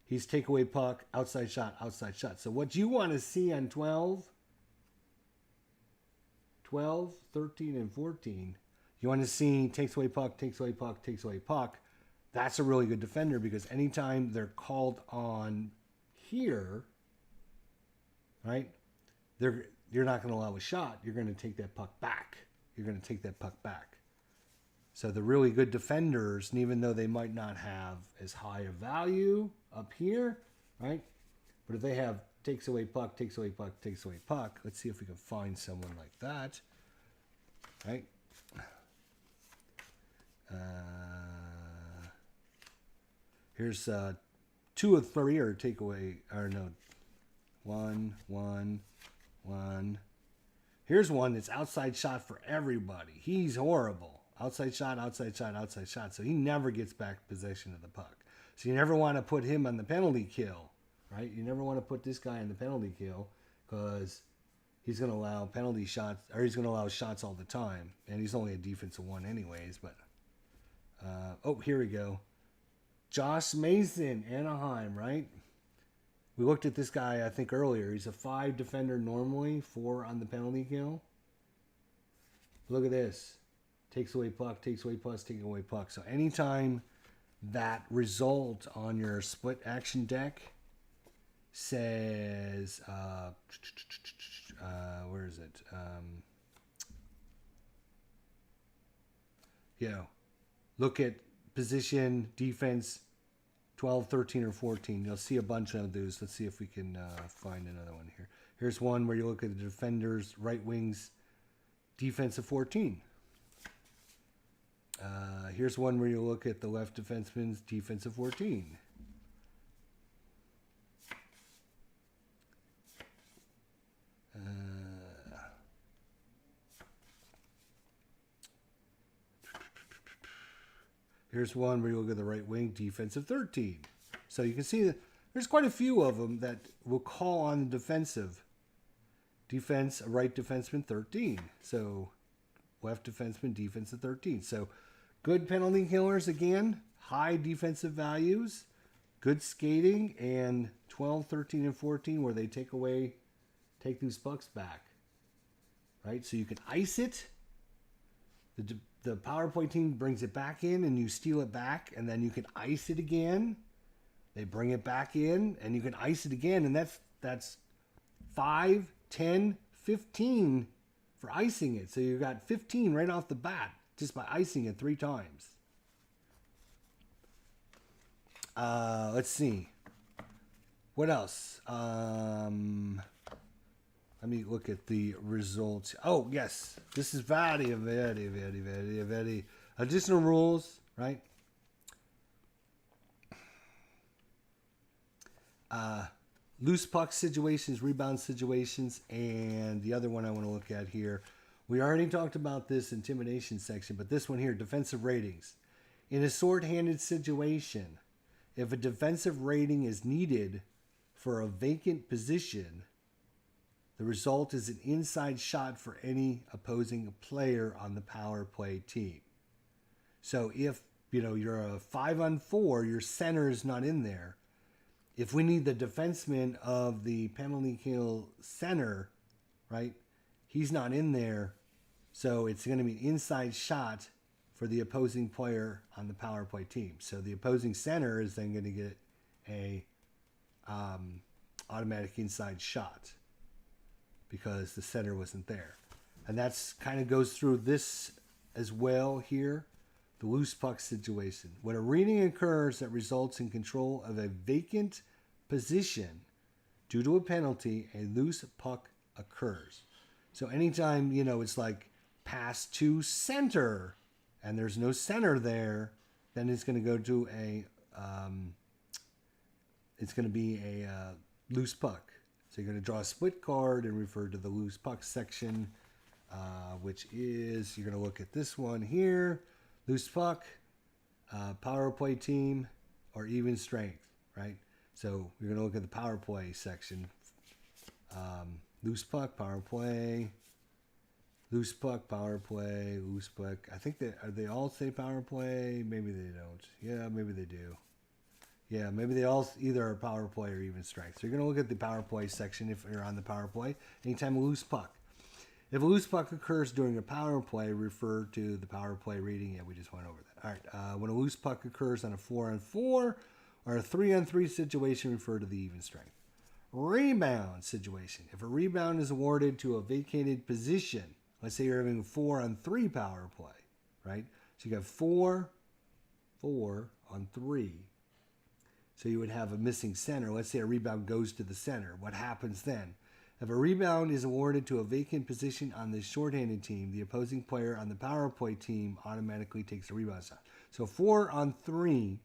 he's take away puck, outside shot, outside shot. So what you want to see on 12, 13, and 14, you want to see takes away puck, takes away puck, takes away puck. That's a really good defender because anytime they're called on here, right, you're not going to allow a shot. You're going to take that puck back. So the really good defenders, and even though they might not have as high a value up here, right? But if they have takes away puck, takes away puck, takes away puck, let's see if we can find someone like that, right? Here's 2 of 3 are takeaway, or no, 1, 1, 1. Here's one that's outside shot for everybody. He's horrible. Outside shot, outside shot, outside shot. So he never gets back possession of the puck. So you never want to put him on the penalty kill, right? You never want to put this guy on the penalty kill because he's going to allow penalty shots, or he's going to allow shots all the time. And he's only a defensive one anyways. But oh, here we go. Josh Mason, Anaheim, right? We looked at this guy, I think, earlier. He's a 5 defender normally, 4 on the penalty kill. Look at this. Takes away puck, takes away plus, taking away puck. So anytime that result on your split action deck says, where is it? Look at position, defense, 12, 13, or 14. You'll see a bunch of those. Let's see if we can find another one here. Here's one where you look at the defenders, right wings, defensive 14. Here's one where you look at the left defenseman's defensive 14. Here's one where you look at the right wing, defensive 13. So you can see that there's quite a few of them that will call on the defensive. Defense, right defenseman 13. So left defenseman, defensive 13. So good penalty killers again, high defensive values, good skating, and 12, 13, and 14 where they take these pucks back. Right? So you can ice it. The power play team brings it back in and you steal it back, and then you can ice it again. They bring it back in and you can ice it again, and that's 5, 10, 15 for icing it. So you got 15 right off the bat just by icing it 3 times. Let's see. What else? Let me look at the results. Oh, yes. This is very additional rules, right? Loose puck situations, rebound situations, and the other one I want to look at here. We already talked about this intimidation section, but this one here, defensive ratings. In a short-handed situation, if a defensive rating is needed for a vacant position, the result is an inside shot for any opposing player on the power play team. So if you're a 5-on-4, your center is not in there. If we need the defenseman of the penalty kill center, right? He's not in there. So it's going to be an inside shot for the opposing player on the power play team. So the opposing center is then going to get a automatic inside shot, because the center wasn't there. And that's kind of goes through this as well here, the loose puck situation. When a reading occurs that results in control of a vacant position due to a penalty, a loose puck occurs. So anytime, it's like pass to center and there's no center there, then it's going to go to a loose puck. So you're going to draw a split card and refer to the loose puck section, which is, you're going to look at this one here, loose puck, power play team, or even strength, right? So you're going to look at the power play section. Loose puck, power play, loose puck, power play, loose puck. I think they all say power play? Maybe they don't. Yeah, maybe they do. Yeah, maybe they all either are power play or even strength. So you're going to look at the power play section if you're on the power play. Anytime a loose puck. If a loose puck occurs during a power play, refer to the power play reading. Yeah, we just went over that. All right. When a loose puck occurs on a 4-on-4 or a 3-on-3 situation, refer to the even strength. Rebound situation. If a rebound is awarded to a vacated position, let's say you're having a 4-on-3 power play, right? So you got 4 on 3. So you would have a missing center. Let's say a rebound goes to the center. What happens then? If a rebound is awarded to a vacant position on the shorthanded team, the opposing player on the power play team automatically takes a rebound shot. So 4 on 3,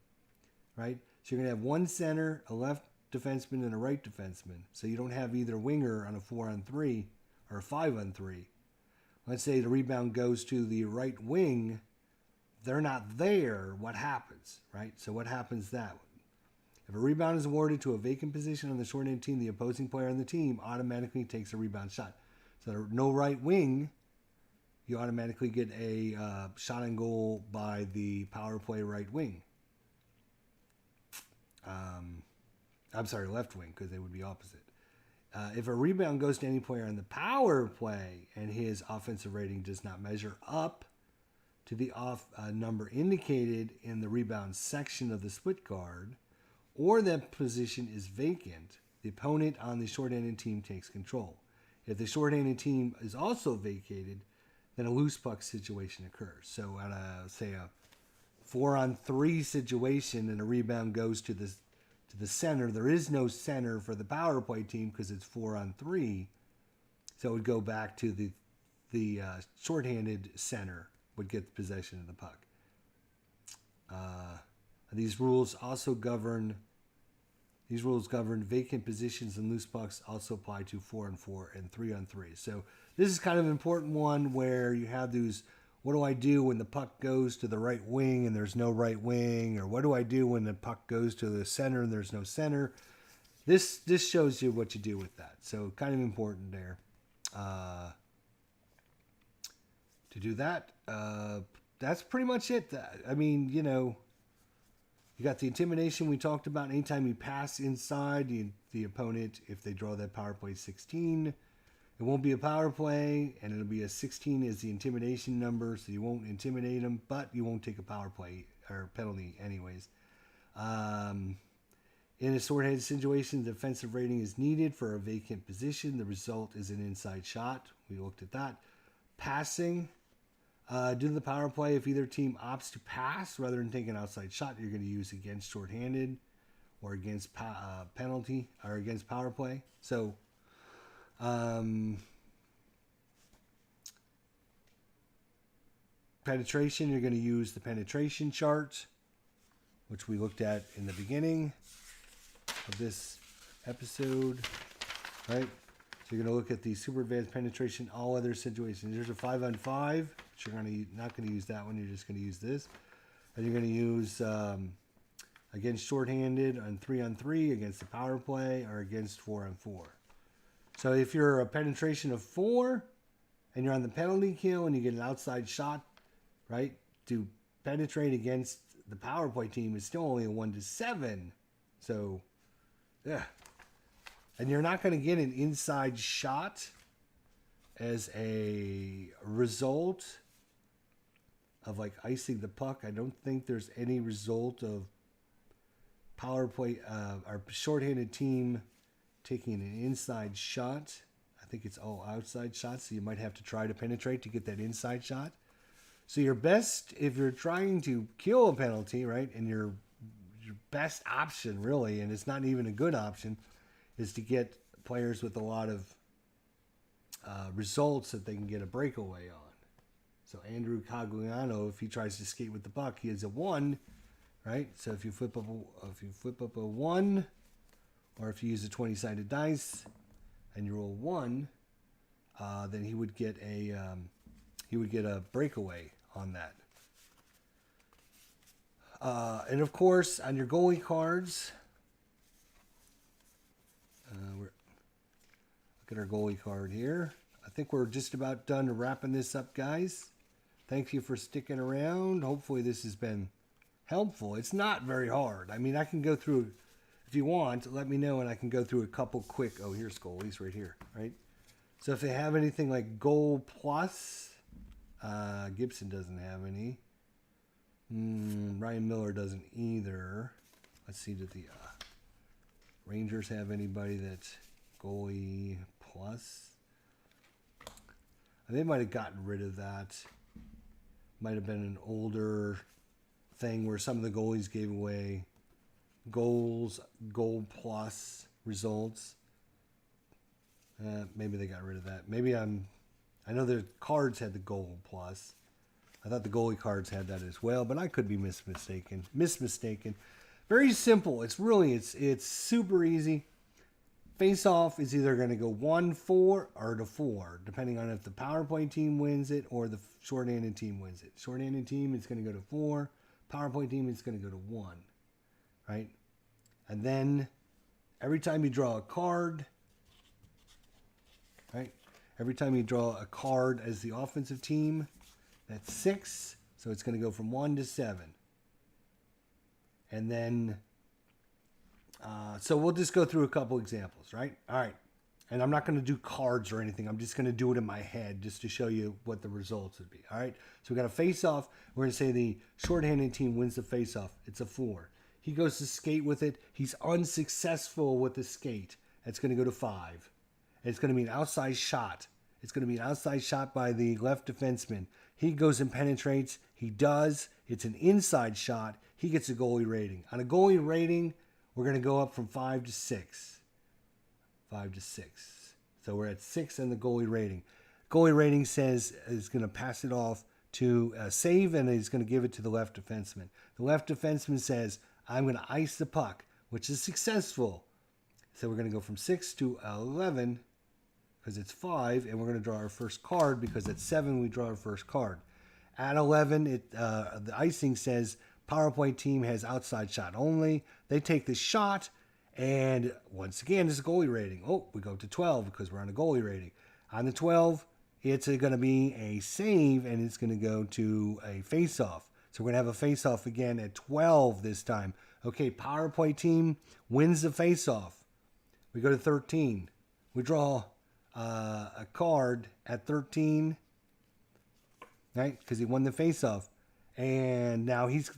right? So you're going to have one center, a left defenseman and a right defenseman. So you don't have either winger on a 4-on-3 or a 5-on-3. Let's say the rebound goes to the right wing. They're not there. What happens, right? So what happens that? If a rebound is awarded to a vacant position on the shorthanded team, the opposing player on the team automatically takes a rebound shot. So no right wing, you automatically get a shot on goal by the power play right wing. I'm sorry, left wing, because they would be opposite. If a rebound goes to any player on the power play and his offensive rating does not measure up to the number indicated in the rebound section of the split card, or that position is vacant, the opponent on the shorthanded team takes control. If the shorthanded team is also vacated, then a loose puck situation occurs. So at say a 4-on-3 situation and a rebound goes to the center, there is no center for the power play team because it's 4-on-3. So it would go back to the shorthanded center would get possession of the puck. These rules govern vacant positions, and loose pucks also apply to 4-on-4 and 3-on-3. So this is kind of an important one where you have these, what do I do when the puck goes to the right wing and there's no right wing? Or what do I do when the puck goes to the center and there's no center? This shows you what you do with that. So kind of important there. To do that, that's pretty much it. I mean, you know, you got the intimidation we talked about. Anytime you pass inside the opponent, if they draw that power play 16, it won't be a power play, and it'll be a 16 is the intimidation number, so you won't intimidate them, but you won't take a power play or penalty anyways. In a short-handed situation, the defensive rating is needed for a vacant position. The result is an inside shot. We looked at that. Passing. Due to the power play, if either team opts to pass rather than take an outside shot, you're going to use against shorthanded or against penalty or against power play. So, penetration, you're going to use the penetration chart, which we looked at in the beginning of this episode, right? So you're going to look at the super advanced penetration, all other situations. There's a 5-on-5. But you're not going to use that one. You're just going to use this. And you're going to use against shorthanded on 3-on-3, against the power play, or against 4-on-4. So if you're a penetration of 4 and you're on the penalty kill and you get an outside shot, right, to penetrate against the power play team is still only a 1-7. So, yeah. And you're not going to get an inside shot as a result of like icing the puck. I don't think there's any result of power play, our shorthanded team taking an inside shot. I think it's all outside shots, so you might have to try to penetrate to get that inside shot. So your best, if you're trying to kill a penalty, right, and your best option really, and it's not even a good option, is to get players with a lot of results that they can get a breakaway on. So Andrew Cogliano, if he tries to skate with the puck, he has a 1, right? So if you flip up a 1, or if you use a 20-sided dice and you roll 1, then he would get a breakaway on that. And of course, on your goalie cards, look at our goalie card here. I think we're just about done wrapping this up, guys. Thank you for sticking around. Hopefully this has been helpful. It's not very hard. I mean, I can go through, if you want, let me know and I can go through a couple quick, oh, here's goalies right here, right? So if they have anything like goal plus, Gibson doesn't have any. Ryan Miller doesn't either. Let's see, did the Rangers have anybody that's goalie plus? They might have gotten rid of that. Might have been an older thing where some of the goalies gave away goal plus results. Maybe they got rid of that. Maybe I know the cards had the goal plus. I thought the goalie cards had that as well, but I could be mismistaken. Very simple. It's super easy. Face off is either going to go 1-4 or to 4, depending on if the power play team wins it or the shorthanded team wins it. Shorthanded team is going to go to 4. Power play team is going to go to 1. Right? And then every time you draw a card, right? Every time you draw a card as the offensive team, that's 6. So it's going to go from 1 to 7. And then, so we'll just go through a couple examples, right? All right. And I'm not going to do cards or anything. I'm just going to do it in my head just to show you what the results would be. All right. So we got a face-off. We're going to say the shorthanded team wins the face-off. It's a 4. He goes to skate with it. He's unsuccessful with the skate. It's going to go to 5. It's going to be an outside shot. It's going to be an outside shot by the left defenseman. He goes and penetrates. He does. It's an inside shot. He gets a goalie rating. On a goalie rating, we're going to go up from 5 to 6. 5 to 6. So we're at 6 in the goalie rating. Goalie rating says is going to pass it off to save, and he's going to give it to the left defenseman. The left defenseman says, I'm going to ice the puck, which is successful. So we're going to go from 6 to 11 because it's 5, and we're going to draw our first card because at 7 we draw our first card. At 11, the icing says power play team has outside shot only. They take the shot, and once again, it's a goalie rating. Oh, we go to 12 because we're on a goalie rating. On the 12, it's going to be a save, and it's going to go to a face-off. So we're going to have a face-off again at 12 this time. Okay, power play team wins the face-off. We go to 13. We draw a card at 13, right? Because he won the face-off. And now he's,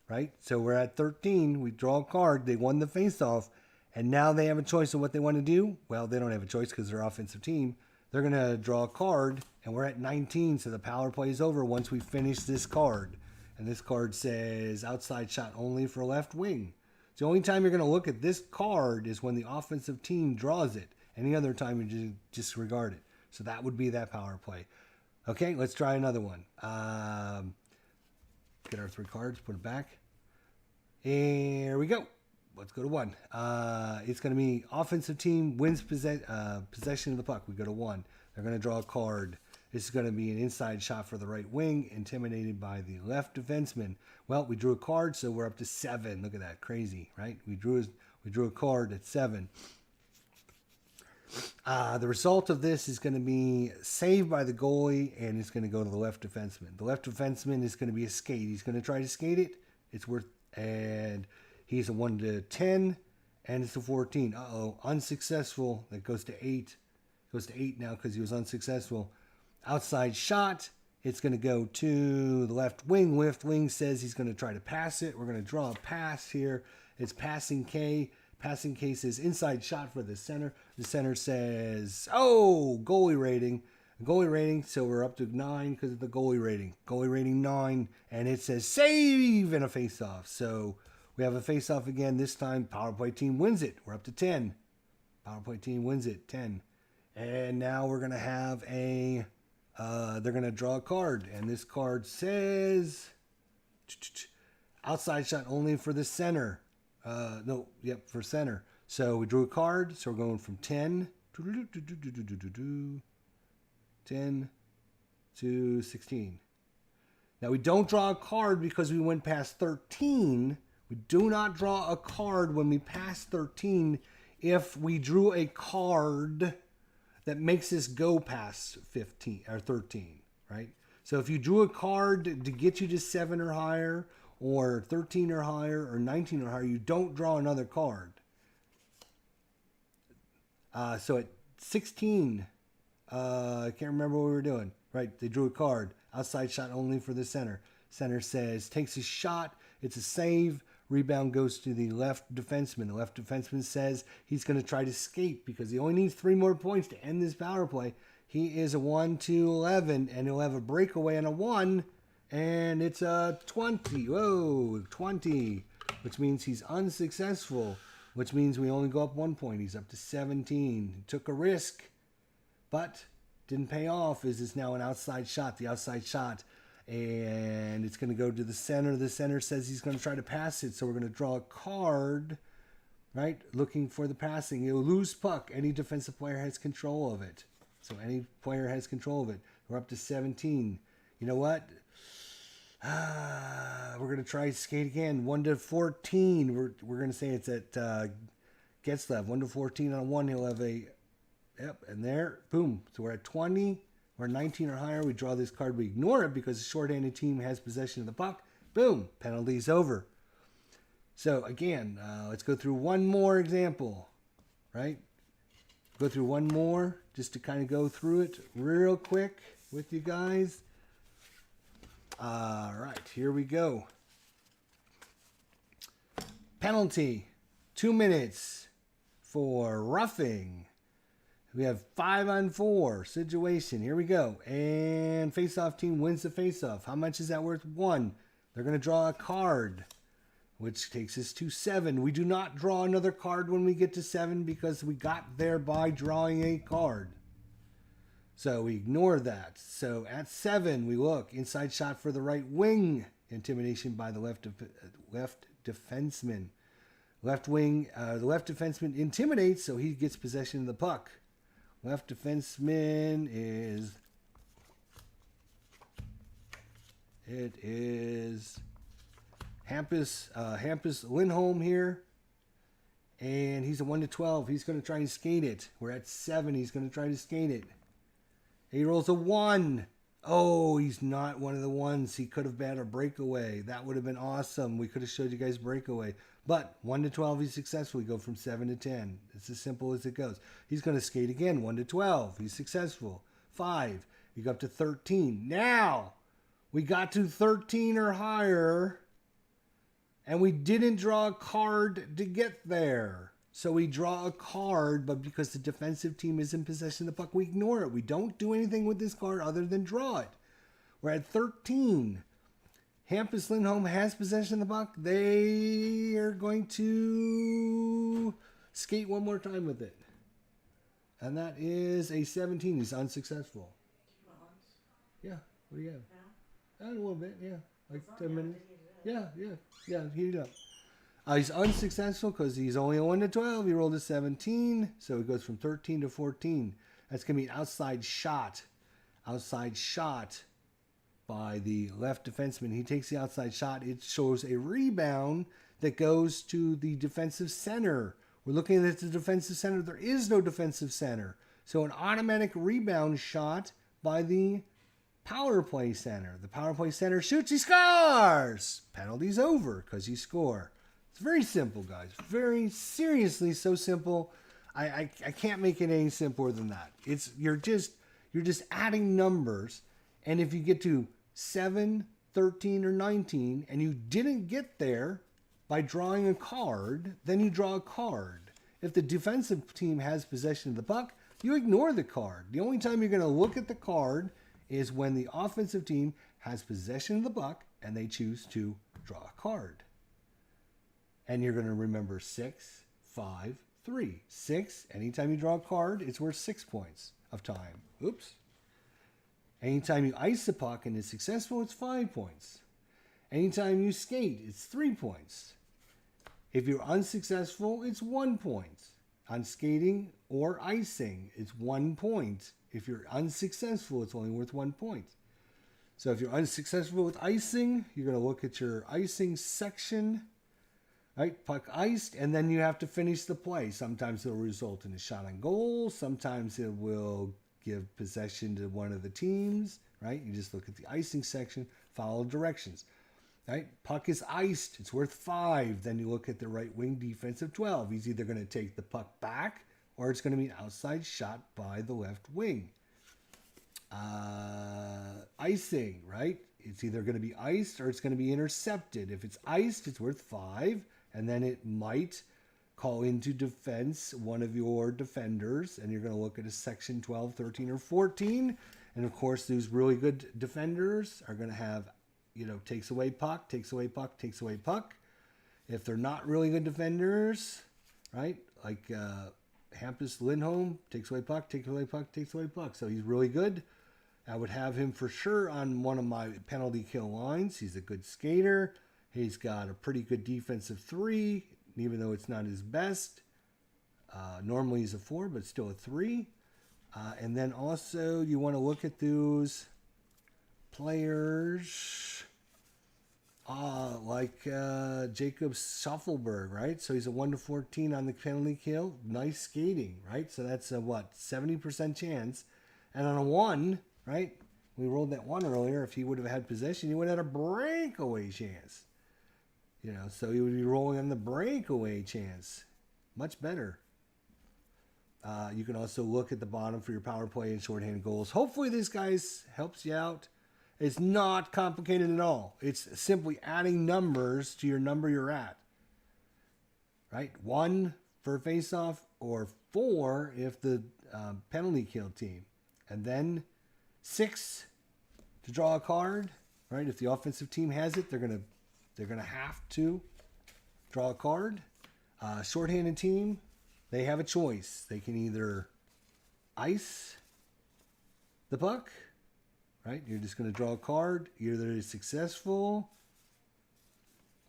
right? So we're at 13. We draw a card. They won the face-off. And now they have a choice of what they want to do. Well, they don't have a choice because they're offensive team. They're going to draw a card. And we're at 19. So the power play is over once we finish this card. And this card says outside shot only for left wing. The only time you're going to look at this card is when the offensive team draws it. Any other time you just disregard it. So that would be that power play. Okay, let's try another one. Get our 3 cards, put it back. Here we go. Let's go to 1. It's going to be offensive team wins possession of the puck. We go to 1. They're going to draw a card. This is going to be an inside shot for the right wing, intimidated by the left defenseman. Well, we drew a card, so we're up to 7. Look at that, crazy, right? We drew a card at 7. The result of this is going to be saved by the goalie, and it's going to go to the left defenseman. The left defenseman is going to be a skate. He's going to try to skate it. It's worth, and he's a 1 to 10, and it's a 14. Unsuccessful. That goes to 8. Goes to 8 now because he was unsuccessful. Outside shot. It's going to go to the left wing. Left wing says he's going to try to pass it. We're going to draw a pass here. It's passing K. Passing K says inside shot for the center. The center says, oh, goalie rating. Goalie rating, so we're up to 9 because of the goalie rating. Goalie rating 9, and it says save and a face-off. So we have a face-off again. This time, power play team wins it. We're up to 10. Power play team wins it, 10. And now we're going to have a, they're going to draw a card. And this card says outside shot only for the center. For center. So we drew a card. So we're going from 10 to 16. Now we don't draw a card because we went past 13. We do not draw a card when we pass 13 if we drew a card that makes us go past 15 or 13, right? So if you drew a card to get you to 7 or higher, or 13 or higher, or 19 or higher, you don't draw another card. So at 16, I can't remember what we were doing. Right, they drew a card. Outside shot only for the center. Center says, takes a shot. It's a save. Rebound goes to the left defenseman. The left defenseman says he's going to try to skate because he only needs 3 more points to end this power play. He is a 1 to 11, and he'll have a breakaway and a 1. And it's a 20. Whoa, 20. Which means he's unsuccessful. Which means we only go up 1 point. He's up to 17. He took a risk, but didn't pay off. Is now an outside shot. The outside shot And it's going to go to the center. The center says he's going to try to pass it. So we're going to draw a card, right? Looking for the passing. You'll lose puck. Any defensive player has control of it. So any player has control of it. We're up to 17. You know what? We're going to try skate again. 1 to 14. We're going to say it's at Getzlav. 1 to 14 on 1. He'll have a... Yep, and there. Boom. So we're at 20. We're 19 or higher. We draw this card. We ignore it because the shorthanded team has possession of the puck. Boom. Penalty's over. So again, let's go through one more example. Right? Go through one more just to kind of go through it real quick with you guys. All right, here we go. Penalty. 2 minutes for roughing. We have 5-on-4 situation. Here we go. And face-off team wins the face-off. How much is that worth? 1. They're going to draw a card, which takes us to 7. We do not draw another card when we get to 7 because we got there by drawing a card. So we ignore that. So at 7, we look. Inside shot for the right wing. Intimidation by the left defenseman. Left wing, the left defenseman intimidates, so he gets possession of the puck. Left defenseman is... It is Hampus Lindholm here. And he's a 1 to 12. He's going to try and skate it. We're at 7. He's going to try to skate it. He rolls a 1. Oh, he's not one of the ones. He could have had a breakaway. That would have been awesome. We could have showed you guys breakaway. But 1 to 12, he's successful. We go from 7 to 10. It's as simple as it goes. He's going to skate again. 1 to 12. He's successful. 5. You go up to 13. Now, we got to 13 or higher, and we didn't draw a card to get there. So we draw a card, but because the defensive team is in possession of the puck, we ignore it. We don't do anything with this card other than draw it. We're at 13. Hampus Lindholm has possession of the puck. They are going to skate one more time with it. And that is a 17. He's unsuccessful. Yeah. What do you have? A little bit, yeah. Like 10 minutes. Yeah. Heat it up. He's unsuccessful because he's only a 1 to 12. He rolled a 17. So it goes from 13 to 14. That's going to be an outside shot. Outside shot by the left defenseman. He takes the outside shot. It shows a rebound that goes to the defensive center. We're looking at the defensive center. There is no defensive center. So an automatic rebound shot by the power play center. The power play center shoots. He scores. Penalty's over because he scored. It's very simple, guys. Very seriously so simple. I can't make it any simpler than that. You're just adding numbers, and if you get to 7, 13, or 19, and you didn't get there by drawing a card, then you draw a card. If the defensive team has possession of the puck, you ignore the card. The only time you're going to look at the card is when the offensive team has possession of the puck and they choose to draw a card. And you're going to remember 6, 5, 3. 6, anytime you draw a card, it's worth 6 points of time. Oops. Anytime you ice the puck and it's successful, it's 5 points. Anytime you skate, it's 3 points. If you're unsuccessful, it's 1 point. On skating or icing, it's 1 point. If you're unsuccessful, it's only worth 1 point. So if you're unsuccessful with icing, you're going to look at your icing section. Right, puck iced, and then you have to finish the play. Sometimes it'll result in a shot on goal. Sometimes it will give possession to one of the teams. Right, you just look at the icing section, follow directions. Right, puck is iced. It's worth 5. Then you look at the right wing defensive 12. He's either going to take the puck back, or it's going to be an outside shot by the left wing. Icing, right? It's either going to be iced or it's going to be intercepted. If it's iced, it's worth 5. And then it might call into defense one of your defenders. And you're going to look at a section 12, 13, or 14. And of course, those really good defenders are going to have, takes away puck, takes away puck, takes away puck. If they're not really good defenders, right? Like Hampus Lindholm, takes away puck, takes away puck, takes away puck. So he's really good I would have him for sure on one of my penalty kill lines. He's a good skater. He's got a pretty good defensive 3, even though it's not his best. Normally he's a 4, but still a 3. And then also you want to look at those players like Jacob Schaffelberg, right? So he's a 1-14 on the penalty kill. Nice skating, right? So that's a, 70% chance. And on a 1, right? We rolled that 1 earlier. If he would have had possession, he would have had a breakaway chance. You know, so he would be rolling on the breakaway chance. Much better. You can also look at the bottom for your power play and shorthanded goals. Hopefully this, guys, helps you out. It's not complicated at all. It's simply adding numbers to your number you're at. Right? 1 for face-off or 4 if the penalty kill team. And then 6 to draw a card. Right? If the offensive team has it, they're gonna have to draw a card. Shorthanded team, they have a choice. They can either ice the puck, right? You're just going to draw a card. Either it's successful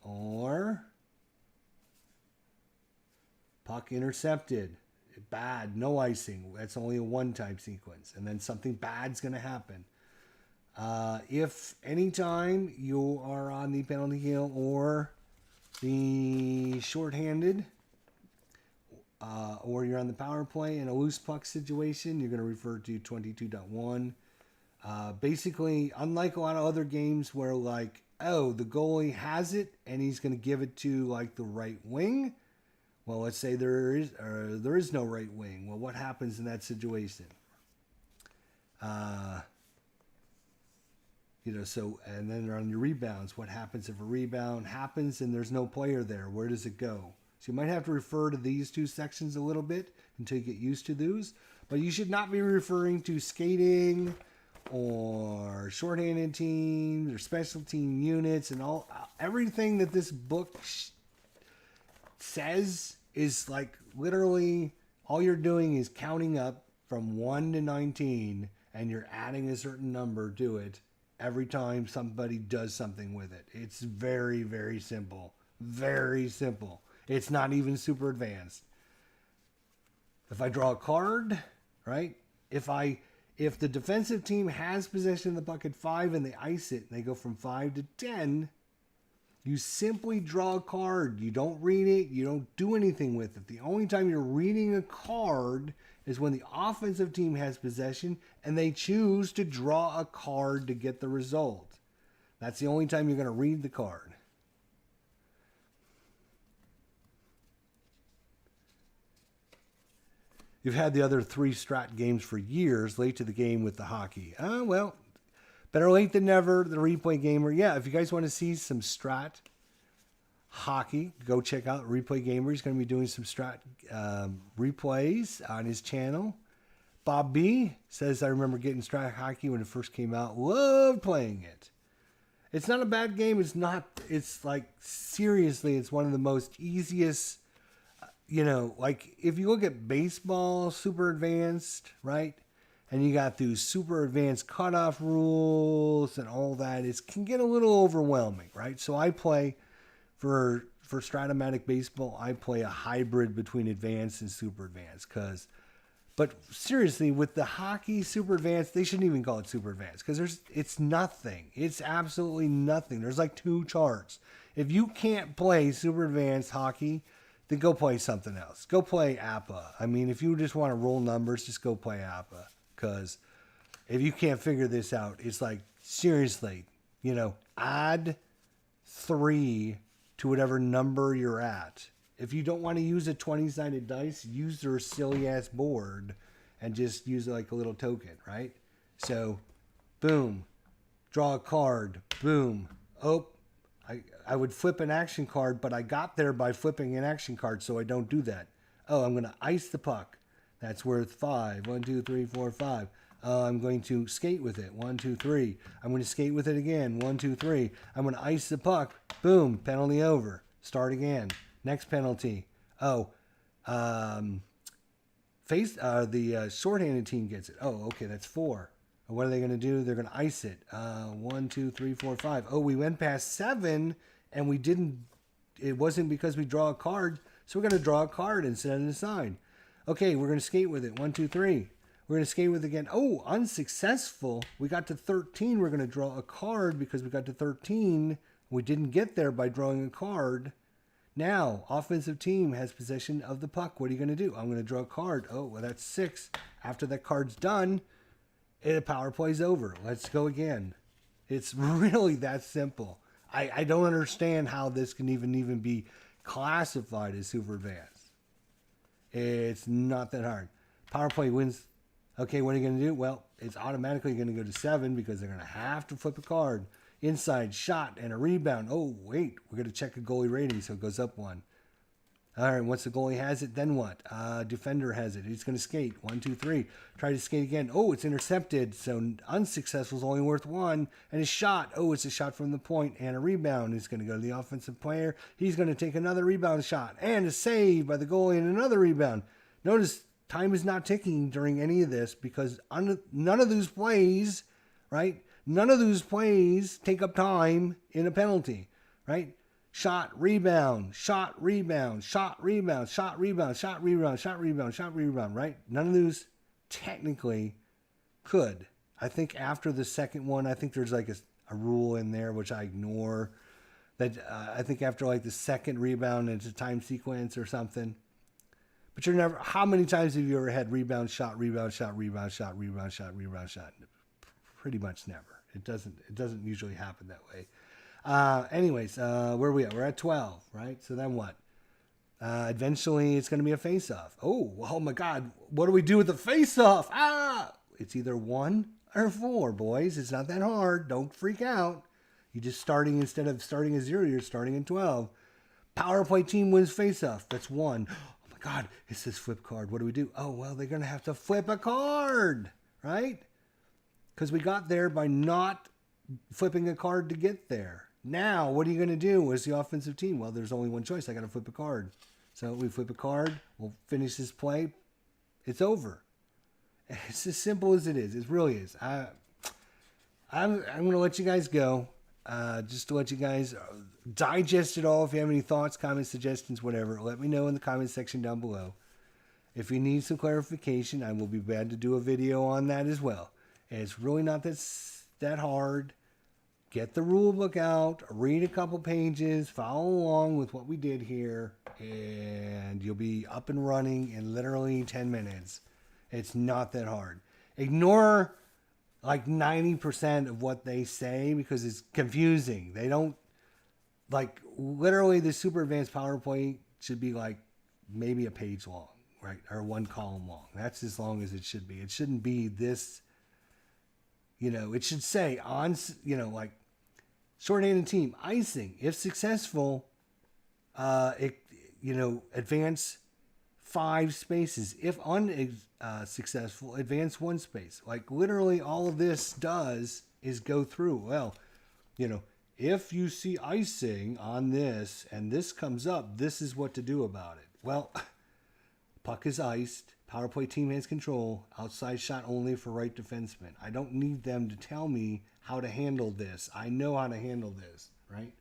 or puck intercepted. Bad, no icing. That's only a 1-time sequence. And then something bad's going to happen. If anytime you are on the penalty kill or the shorthanded, or you're on the power play in a loose puck situation, you're going to refer to 22.1. Basically, unlike a lot of other games where like, oh, the goalie has it and he's going to give it to like the right wing. Well, let's say there is no right wing. Well, what happens in that situation? So, and then on your rebounds, what happens if a rebound happens and there's no player there? Where does it go? So you might have to refer to these 2 sections a little bit until you get used to those. But you should not be referring to skating or shorthanded teams or special team units and everything that this book says is like literally all you're doing is counting up from 1 to 19 and you're adding a certain number to it every time somebody does something with it. It's very, very simple. Very simple. It's not even super advanced. If I draw a card, right? If the defensive team has possession of the puck at 5 and they ice it and they go from 5 to 10, you simply draw a card. You don't read it. You don't do anything with it. The only time you're reading a card is when the offensive team has possession and they choose to draw a card to get the result. That's the only time you're going to read the card. You've had the other 3 strat games for years, late to the game with the hockey. Well, better late than never, the replay gamer. Yeah, if you guys want to see some strat hockey, go check out Replay Gamer. He's going to be doing some strat replays on his channel. Bob B says, I remember getting strat hockey when it first came out. Loved playing it. It's not a bad game. It's like, seriously, it's one of the most easiest, like if you look at baseball, super advanced, right? And you got those super advanced cutoff rules and all that. It can get a little overwhelming, right? So I play for Stratomatic Baseball, I play a hybrid between advanced and super advanced. But seriously, with the hockey super advanced, they shouldn't even call it super advanced because it's nothing. It's absolutely nothing. There's like 2 charts. If you can't play super advanced hockey, then go play something else. Go play APA. I mean, if you just want to roll numbers, just go play APA. Because if you can't figure this out, it's like, seriously, add 3 to whatever number you're at. If you don't want to use a 20-sided dice, use their silly-ass board and just use it like a little token, right? So, boom. Draw a card. Boom. Oh, I would flip an action card, but I got there by flipping an action card, so I don't do that. Oh, I'm going to ice the puck. That's worth 5. 1, 2, 3, 4, 5. I'm going to skate with it. 1, 2, 3. I'm going to skate with it again. 1, 2, 3. I'm going to ice the puck. Boom. Penalty over. Start again. Next penalty. Oh, the shorthanded team gets it. Oh, okay. That's 4. What are they going to do? They're going to ice it. 1, 2, 3, 4, 5. Oh, we went past 7 and we didn't. It wasn't because we draw a card. So we're going to draw a card instead of the sign. Okay, we're going to skate with it. 1, 2, 3. We're going to skate with it again. Oh, unsuccessful. We got to 13. We're going to draw a card because we got to 13. We didn't get there by drawing a card. Now, offensive team has possession of the puck. What are you going to do? I'm going to draw a card. Oh, well, that's 6. After that card's done, the power play's over. Let's go again. It's really that simple. I don't understand how this can even be classified as super advanced. It's not that hard. Power play wins. Okay, what are you going to do? Well, it's automatically going to go to 7 because they're going to have to flip a card. Inside shot and a rebound. Oh, wait. We're going to check a goalie rating, so it goes up 1. All right, once the goalie has it, then what? Defender has it. He's going to skate. 1, 2, 3. Try to skate again. Oh, it's intercepted. So unsuccessful is only worth 1. And a shot. Oh, it's a shot from the point and a rebound. It's going to go to the offensive player. He's going to take another rebound shot. And a save by the goalie and another rebound. Notice time is not ticking during any of this because none of those plays, right? None of those plays take up time in a penalty, right? Shot, rebound, shot, rebound, shot, rebound, shot, rebound, shot, rebound, shot, rebound, shot, rebound, right? None of those technically could. I think after the second one, I think there's like a rule in there, which I ignore, that I think after like the second rebound, it's a time sequence or something. But you're never, how many times have you ever had rebound, shot, rebound, shot, rebound, shot, rebound, shot, rebound, shot? Pretty much never. It doesn't usually happen that way. Anyways, where are we at? We're at 12, right? So then what? Eventually it's going to be a face-off. Oh my God. What do we do with the face-off? It's either 1 or 4, boys. It's not that hard. Don't freak out. You're just starting, instead of starting at 0, you're starting at 12. Power play team wins face-off. That's 1. Oh my God. It says flip card. What do we do? Oh, well, they're going to have to flip a card, right? Because we got there by not flipping a card to get there. Now, what are you going to do as the offensive team? Well, there's only one choice. I got to flip a card. So we flip a card. We'll finish this play. It's over. It's as simple as it is. It really is. I'm going to let you guys go. Just to let you guys digest it all. If you have any thoughts, comments, suggestions, whatever, let me know in the comment section down below. If you need some clarification, I will be glad to do a video on that as well. And it's really not that hard. Get the rule book out, read a couple pages, follow along with what we did here, and you'll be up and running in literally 10 minutes. It's not that hard. Ignore like 90% of what they say because it's confusing. They don't, like, literally the super advanced PowerPoint should be like maybe a page long, right? Or 1 column long. That's as long as it should be. It shouldn't be this, it should say on, like, shorthanded team, icing. If successful, advance 5 spaces. If unsuccessful, advance 1 space. Like literally all of this does is go through. Well, if you see icing on this and this comes up, this is what to do about it. Well, puck is iced. Power play team has control. Outside shot only for right defenseman. I don't need them to tell me how to handle this. I know how to handle this, right?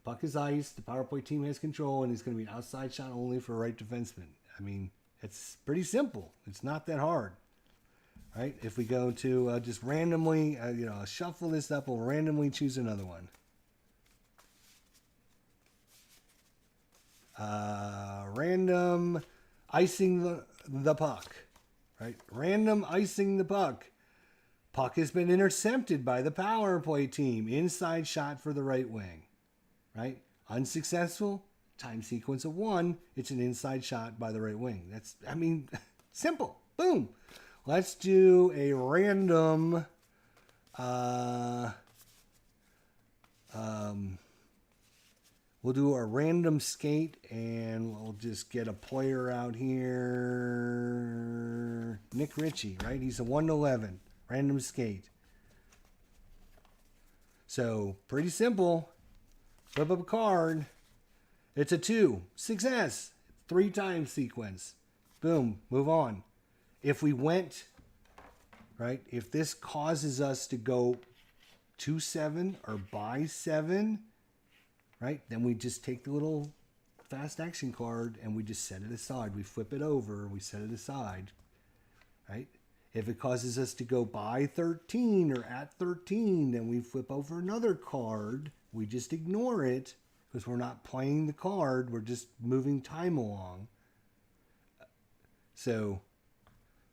Puck is iced. The power play team has control, and it's going to be an outside shot only for right defenseman. I mean, it's pretty simple. It's not that hard, right? If we go to just randomly, shuffle this up, we'll randomly choose another one. Random icing the puck, right? Random icing the puck. Puck has been intercepted by the power play team. Inside shot for the right wing, right? Unsuccessful. Time sequence of 1. It's an inside shot by the right wing. That's, simple. Boom. Let's do a random, we'll do a random skate, and we'll just get a player out here. Nick Ritchie, right? He's a 1-11. Random skate. So, pretty simple. Flip up a card. It's a 2. Success. 3 times sequence. Boom. Move on. If we went right? If this causes us to go to 7 or by 7, right? Then we just take the little fast action card and we just set it aside. We flip it over, we set it aside, right? If it causes us to go by 13 or at 13, then we flip over another card. We just ignore it because we're not playing the card. We're just moving time along. So,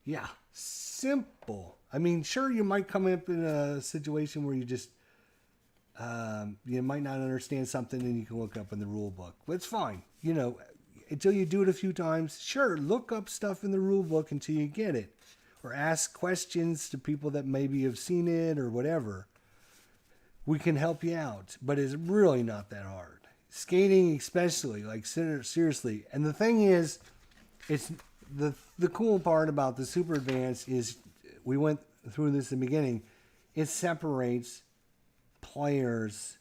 yeah, simple. I mean, sure, you might come up in a situation where you just, you might not understand something and you can look up in the rule book. But it's fine. You know, until you do it a few times, sure, look up stuff in the rule book until you get it. Or ask questions to people that maybe have seen it or whatever. We can help you out. But it's really not that hard. Skating especially, like seriously. And the thing is, it's the cool part about the Super Advanced is, we went through this in the beginning, it separates players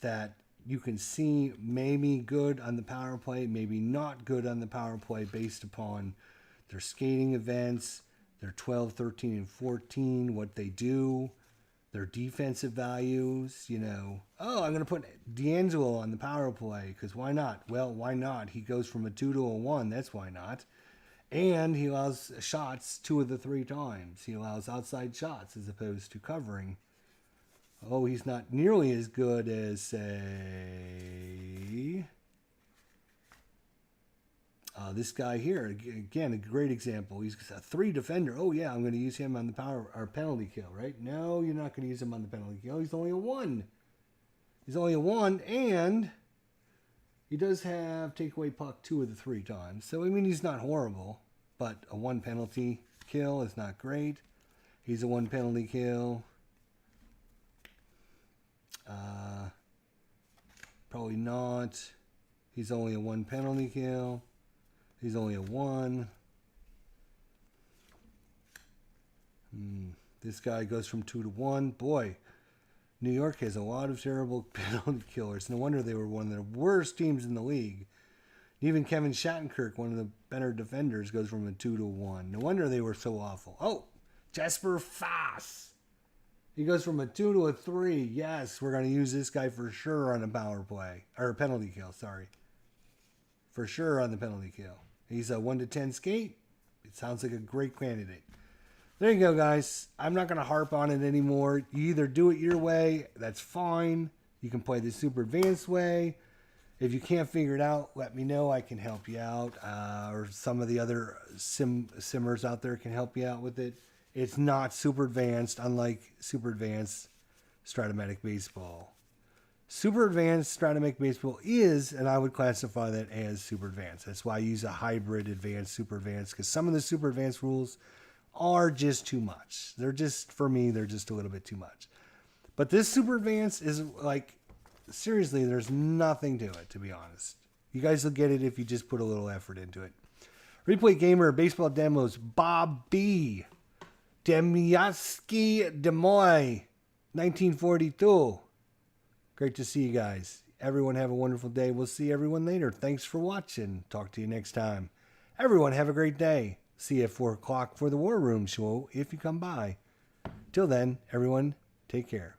that you can see maybe good on the power play, maybe not good on the power play based upon their skating events, their 12, 13, and 14, what they do, their defensive values, you know. Oh, I'm going to put D'Angelo on the power play because why not? Well, why not? He goes from a 2 to a 1. That's why not. And he allows shots 2 of the 3 times. He allows outside shots as opposed to covering. Oh, he's not nearly as good as, say, this guy here. Again, a great example. He's a 3 defender. Oh, yeah, I'm going to use him on the power or penalty kill, right? No, you're not going to use him on the penalty kill. He's only a 1. He's only a 1, and he does have take away puck 2 of the 3 times. So, I mean, he's not horrible, but a 1 penalty kill is not great. He's a 1 penalty kill. Probably not. He's only a 1 penalty kill. He's only a 1. This guy goes from 2 to 1. Boy, New York has a lot of terrible penalty killers. No wonder they were one of the worst teams in the league. Even Kevin Shattenkirk, one of the better defenders, goes from a 2 to 1. No wonder they were so awful. Oh, Jesper Fass. He goes from a 2 to a 3. Yes, we're going to use this guy for sure on a power play. Or a penalty kill, sorry. For sure on the penalty kill. He's a 1 to 10 skate. It sounds like a great candidate. There you go, guys. I'm not going to harp on it anymore. You either do it your way. That's fine. You can play the super advanced way. If you can't figure it out, let me know. I can help you out. Or some of the other simmers out there can help you out with it. It's not super advanced, unlike super advanced Stratomatic Baseball. Super advanced Stratomatic Baseball is, and I would classify that as super advanced. That's why I use a hybrid advanced, super advanced, because some of the super advanced rules are just too much. They're just, for me, they're just a little bit too much. But this super advanced is like, seriously, there's nothing to it, to be honest. You guys will get it if you just put a little effort into it. Replay Gamer, Baseball Demos, Bob B. Demyatsky Demoy, 1942. Great to see you guys. Everyone have a wonderful day. We'll see everyone later. Thanks for watching. Talk to you next time. Everyone have a great day. See you at 4 o'clock for the War Room show if you come by. Till then, everyone, take care.